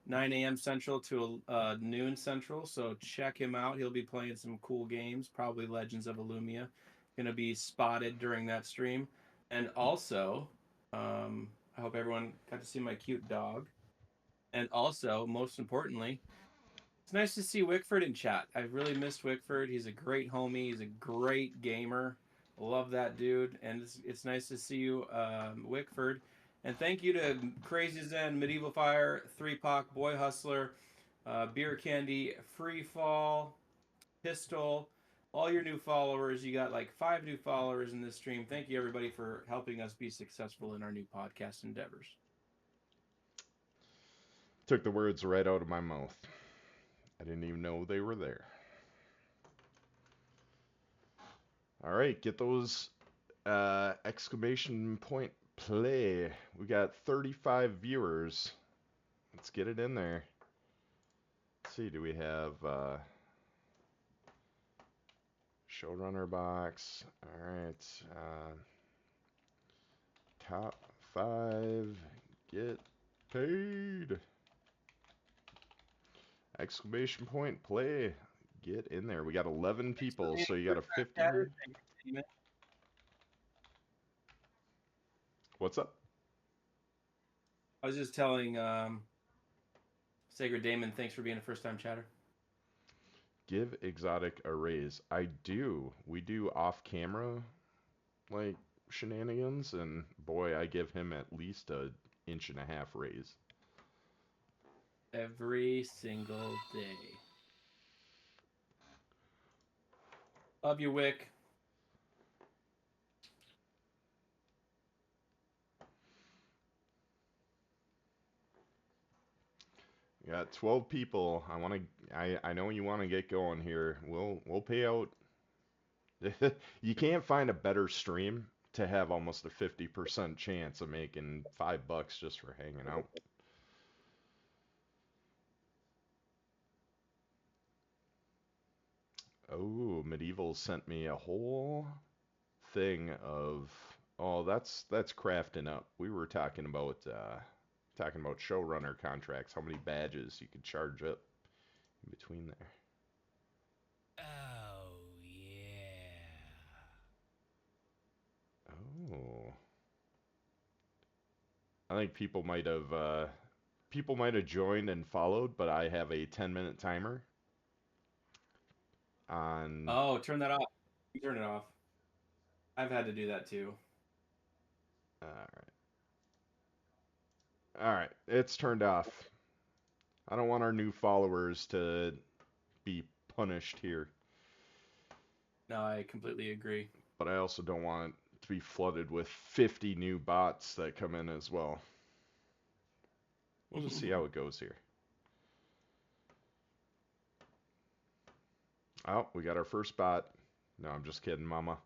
9 a.m. Central to noon Central. So check him out. He'll be playing some cool games, probably Legends of Illumia. Going to be spotted during that stream. And also, I hope everyone got to see my cute dog. And also, most importantly, it's nice to see Wickford in chat. I've really missed Wickford. He's a great homie. He's a great gamer. Love that dude. And it's nice to see you, Wickford. And thank you to Crazy Zen, Medieval Fire, 3POC, Boy Hustler, Beer Candy, Free Fall, Pistol, all your new followers. You got like 5 new followers in this stream. Thank you, everybody, for helping us be successful in our new podcast endeavors. Took the words right out of my mouth. I didn't even know they were there. All right, get those exclamation point play. We got 35 viewers. Let's get it in there. Let's see, do we have showrunner box? All right, top 5 get paid. Exclamation point play. Get in there. We got 11 people, so you got a 50. What's up? I was just telling Sacred Damon, thanks for being a first-time chatter. Give Exotic a raise. I do. We do off-camera, like, shenanigans, and boy, I give him at least an 1.5 inch raise. Every single day. Love you, Wick. Got 12 people. I know you want to get going here. We'll pay out. You can't find a better stream to have almost a 50% chance of making $5 just for hanging out. Oh, Medieval sent me a whole thing of, oh, that's crafting up. We were talking about showrunner contracts, how many badges you could charge up in between there. Oh, yeah. Oh, I think people might have joined and followed, but I have a 10-minute timer on. Oh, turn that off. Turn it off. I've had to do that too. All right, all right, it's turned off. I don't want our new followers to be punished here, No, I completely agree. but I also don't want it to be flooded with 50 new bots that come in as well. We'll just see how it goes here. Oh, we got our first bot. No, I'm just kidding, mama.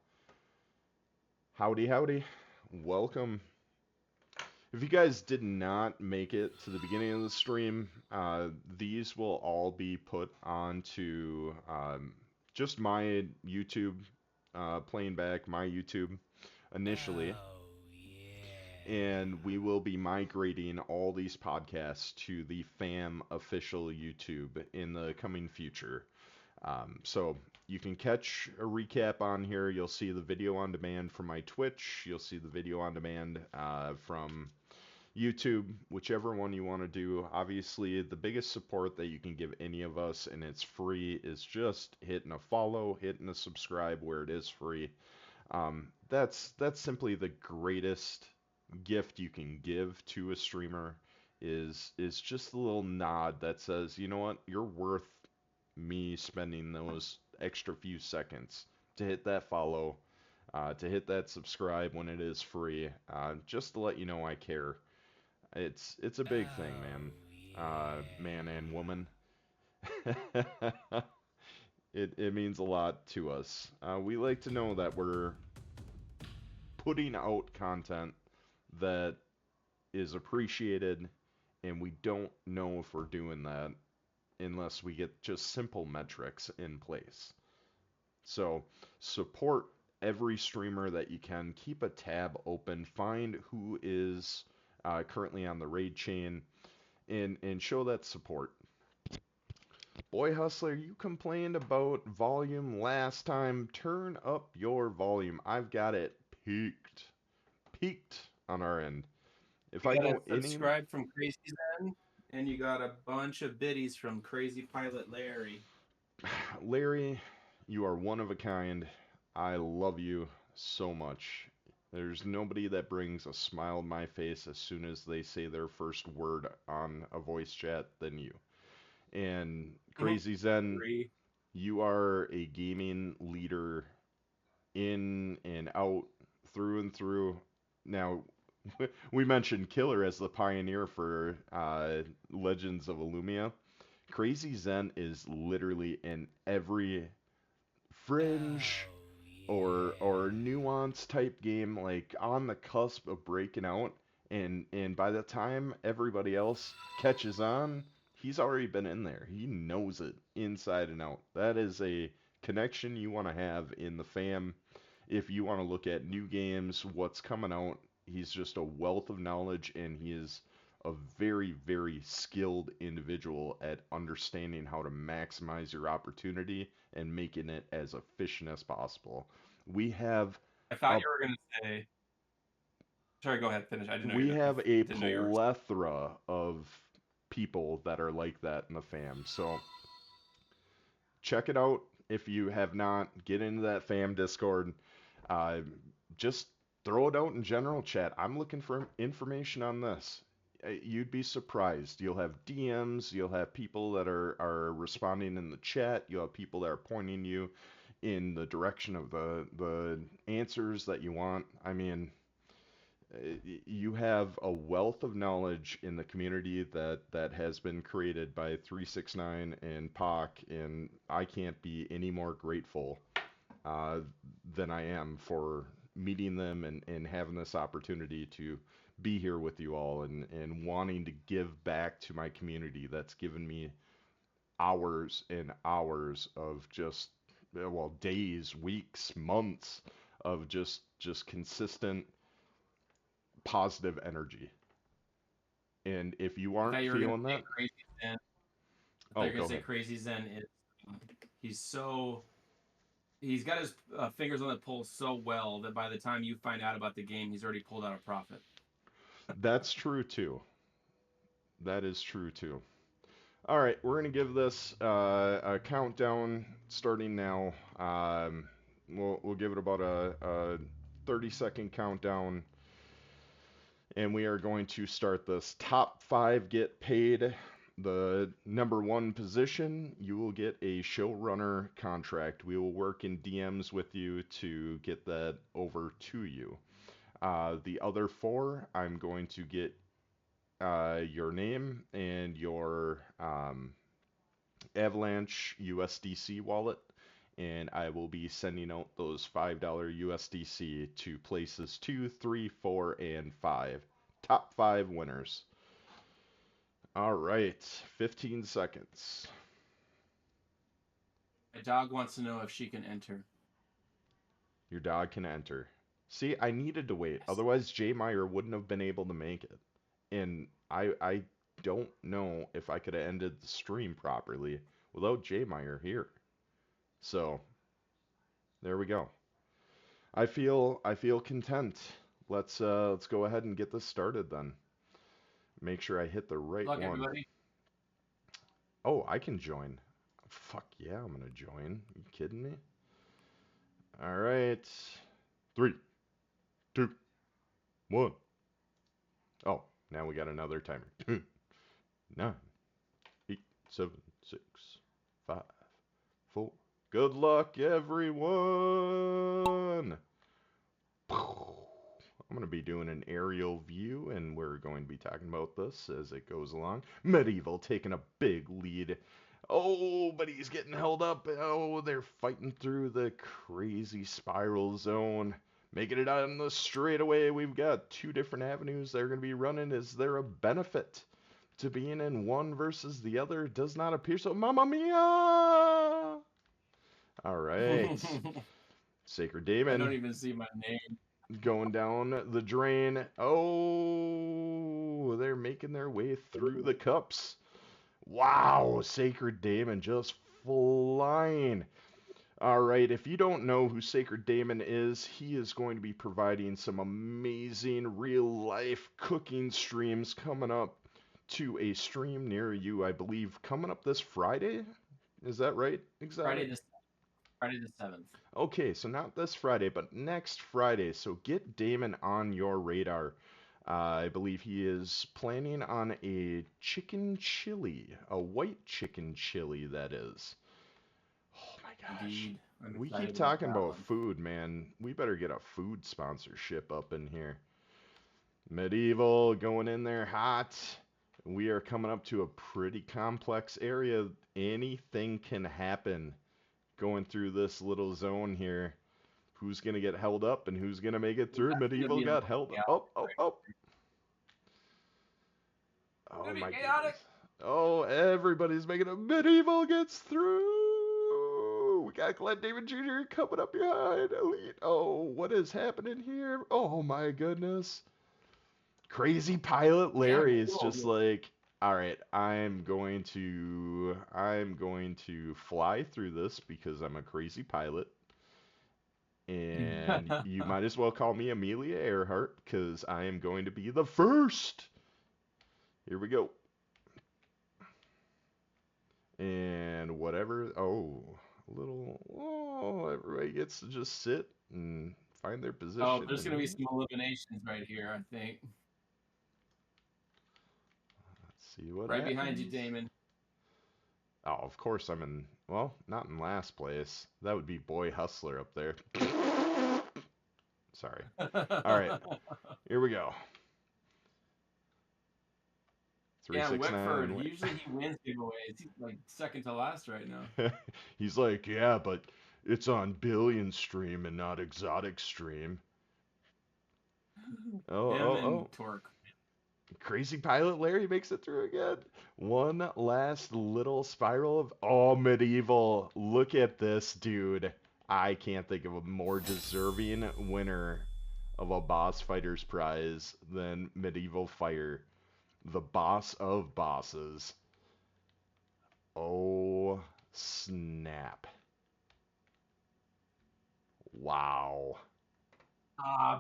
Howdy, howdy. Welcome. If you guys did not make it to the beginning of the stream, these will all be put onto just my YouTube, playing back my YouTube initially. Oh, yeah. And we will be migrating all these podcasts to the FAM official YouTube in the coming future. So you can catch a recap on here. You'll see the video on demand from my Twitch. You'll see the video on demand from YouTube, whichever one you want to do. Obviously, the biggest support that you can give any of us, and it's free, is just hitting a follow, hitting a subscribe where it is free. That's simply the greatest gift you can give to a streamer is just a little nod that says, you know what, you're worth me spending those extra few seconds to hit that follow, to hit that subscribe when it is free, just to let you know I care. It's a big thing, man. Man and woman. It means a lot to us. We like to know that we're putting out content that is appreciated, and we don't know if we're doing that unless we get just simple metrics in place. So support every streamer that you can. Keep a tab open. Find who is currently on the raid chain, and show that support. Boy Hustler, you complained about volume last time. Turn up your volume. I've got it peaked on our end. If You I got a go any subscribe from Crazy Zen, and you got a bunch of biddies from Crazy Pilot Larry. Larry, you are one of a kind. I love you so much. There's nobody that brings a smile to my face as soon as they say their first word on a voice chat than you. And Crazy Zen, Agree. you are a gaming leader in and out, through and through. Now, we mentioned Killer as the pioneer for Legends of Illumia. Crazy Zen is literally in every fringe or nuance type game, like on the cusp of breaking out, and by the time everybody else catches on, he's already been in there. He knows it inside and out. That is a connection you want to have in the fam. If you want to look at new games, what's coming out, he's just a wealth of knowledge, and he is a very, very skilled individual at understanding how to maximize your opportunity and making it as efficient as possible. We have I thought a you were going to say. Sorry, go ahead. Finish. I didn't know we you. have a Didn't know you were. plethora of people that are like that in the fam. So check it out if you have not. Get into that fam Discord. Uh, just throw it out in general chat. I'm looking for information on this. You'd be surprised. You'll have DMs. You'll have people that are responding in the chat. You'll have people that are pointing you in the direction of the answers that you want. I mean, You have a wealth of knowledge in the community that has been created by 369 and Pac, and I can't be any more grateful uh, than I am for meeting them and having this opportunity to be here with you all and wanting to give back to my community that's given me hours and hours of just well days, weeks, months of just consistent positive energy. And if you I aren't thought you were gonna feeling say that, Crazy Zen. I thought oh, you were go gonna say ahead. Crazy Zen is he's so he's got his fingers on the pulse so well that by the time you find out about the game, he's already pulled out a profit. That's true too. That is true too. All right, we're gonna give this a countdown starting now. We'll give it about a 30-second countdown, and we are going to start this. Top five get paid. The number one position, you will get a showrunner contract. We will work in DMs with you to get that over to you. The other four, I'm going to get your name and your Avalanche USDC wallet, and I will be sending out those $5 USDC to places 2, 3, 4, and 5. Top 5 winners. All right, 15 seconds. My dog wants to know if she can enter. Your dog can enter. See, I needed to wait. Yes. Otherwise, Jay Meyer wouldn't have been able to make it. And I don't know if I could have ended the stream properly without Jay Meyer here. So, there we go. I feel content. Let's go ahead and get this started then. Make sure I hit the Good right luck, one. everybody. Oh, I can join. Fuck yeah, I'm gonna join. You kidding me? All right. Three, two, one. Oh, now we got another timer. 9, 8, 7, 6, 5, 4. Good luck, everyone. I'm going to be doing an aerial view, and we're going to be talking about this as it goes along. Medieval taking a big lead. Oh, but he's getting held up. Oh, they're fighting through the crazy spiral zone. Making it on the straightaway. We've got two different avenues they're going to be running. Is there a benefit to being in one versus the other? Does not appear so. Mamma mia! All right. Sacred I don't Daemon even see my name. going down the drain. Oh, they're making their way through the cups. Wow, Sacred Daemon just flying. All right, if you don't know who Sacred Daemon is, he is going to be providing some amazing real life cooking streams coming up to a stream near you, I believe, coming up this Friday. Is that right, Friday Exotic? the Friday the 7th. Okay, so not this Friday, but next Friday. So get Damon on your radar. I believe he is planning on a chicken chili, a white chicken chili, that is. Oh my gosh. Indeed. I'm We keep excited about talking that about one. food, man. We better get a food sponsorship up in here. Medieval going in there hot. We are coming up to a pretty complex area. Anything can happen going through this little zone here. Who's going to get held up and who's going to make it Ooh, through? that's gonna Medieval be a little got held up. Oh, chaotic oh, right oh. here. It's Oh gonna be my chaotic. goodness. Oh, everybody's making it. Medieval gets through. We got Glenn David Jr. coming up behind Elite. Oh, what is happening here? Oh my goodness. Crazy Pilot Yeah, Larry is cool. just like, all right, I'm going to fly through this because I'm a crazy pilot. And you might as well call me Amelia Earhart because I am going to be the first. Here we go. And whatever. Oh, a little. Oh, everybody gets to just sit and find their Oh, position. there's And gonna be then some eliminations right here, I think. let's see what Right behind you, happens. Damon. Oh, of course I'm in. Well, not in last place. That would be Boy Hustler up there. Sorry. All right. Here we go. Yeah, 369 Wickford. win. Usually he wins giveaways. He's like second to last right now. He's like, yeah, but it's on Billion stream and not Exotic stream. Oh, Him oh, and oh. Torque. Crazy Pilot Larry makes it through again. One last little spiral of. Oh, Medieval. Look at this, dude. I can't think of a more deserving winner of a Boss Fighters prize than Medieval Fire. The boss of bosses. Oh, snap. Wow.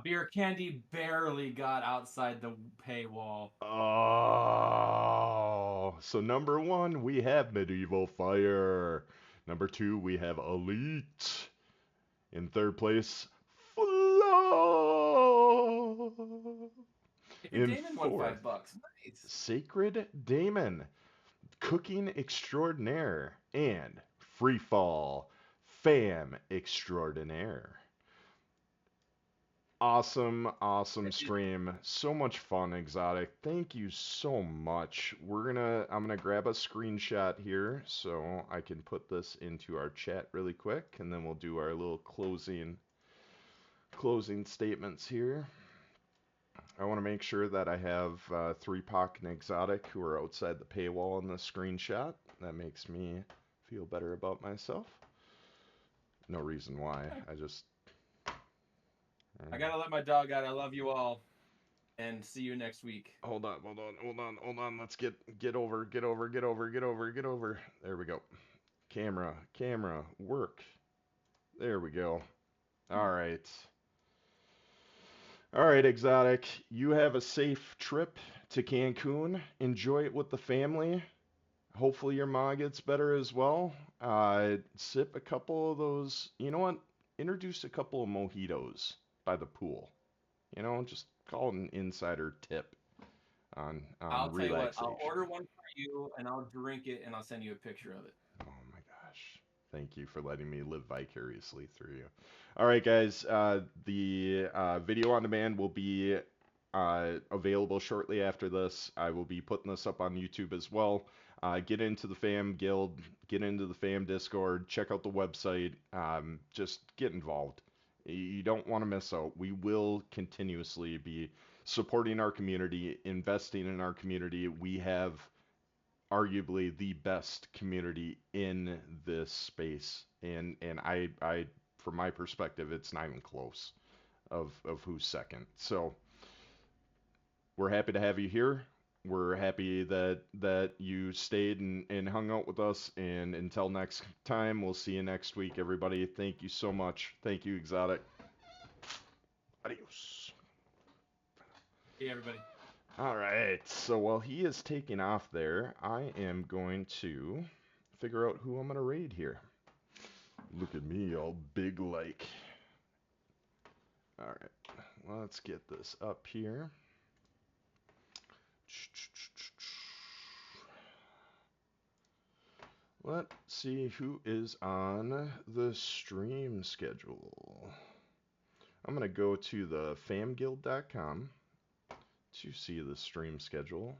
Beer Candy barely got outside the paywall. Oh, so number one, we have Medieval Fire. Number two, we have Elite. In third place, Flow. Sacred In Damon won fourth, $5. Nice. Sacred Damon, Cooking Extraordinaire, and Freefall, Fam Extraordinaire. Awesome stream. So much fun, Exotic. Thank you so much. I'm gonna grab a screenshot here so I can put this into our chat really quick, and then we'll do our little closing statements here. I want to make sure that I have 3POC and Exotic who are outside the paywall in the screenshot. That makes me feel better about myself. No reason why. I gotta let my dog out. I love you all. And see you next week. Hold on. Let's get over. There we go. Camera, work. There we go. All right. All right, Exotic. You have a safe trip to Cancun. Enjoy it with the family. Hopefully your ma gets better as well. Sip a couple of those. You know what? Introduce a couple of mojitos by the pool. You know, just call it an insider tip on I'll tell you what, I'll relaxation. order one for you and I'll drink it and I'll send you a picture of it. Oh my gosh. Thank you for letting me live vicariously through you. All right, guys. The video on demand will be available shortly after this. I will be putting this up on YouTube as well. Get into the FAM Guild, get into the FAM Discord, check out the website. Just get involved. You don't want to miss out. We will continuously be supporting our community, investing in our community. We have arguably the best community in this space, and I from my perspective, it's not even close of who's second. So we're happy to have you here. We're happy that you stayed and hung out with us. And until next time, we'll see you next week, everybody. Thank you so much. Thank you, Exotic. Adios. Hey, everybody. All right. So while he is taking off there, I am going to figure out who I'm going to raid here. Look at me, all big like. All right. Let's get this up here. Let's see who is on the stream schedule. I'm going to go to the famguild.com to see the stream schedule.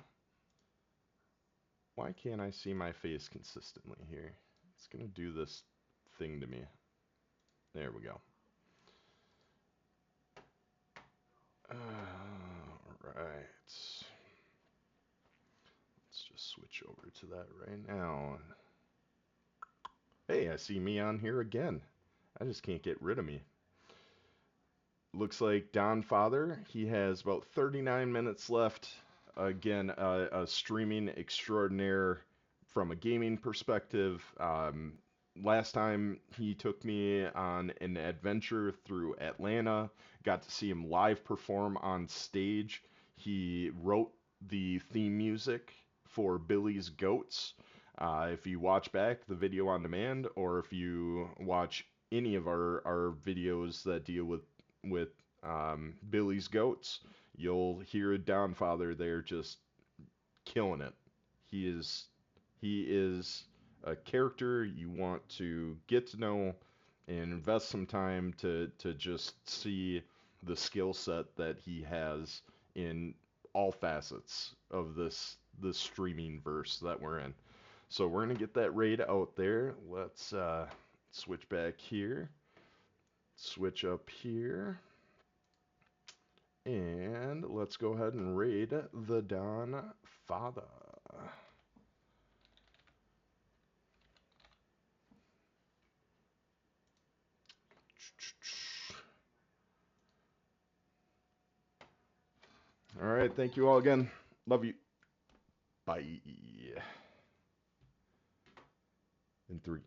Why can't I see my face consistently here? It's going to do this thing to me. There we go. All right. Let's just switch over to that right now. Hey, I see me on here again. I just can't get rid of me. Looks like Don Father, he has about 39 minutes left. Again, a streaming extraordinaire from a gaming perspective. Last time he took me on an adventure through Atlanta, got to see him live perform on stage. He wrote the theme music for Billy's Goats. If you watch back the video on demand, or if you watch any of our videos that deal with Billy's Goats, you'll hear Downfather there just killing it. He is a character you want to get to know and invest some time to just see the skill set that he has in all facets of this streaming verse that we're in. So we're gonna get that raid out there. Let's switch back here, switch up here, and let's go ahead and raid the Don Father. All right, thank you all again. Love you. Bye. In 3,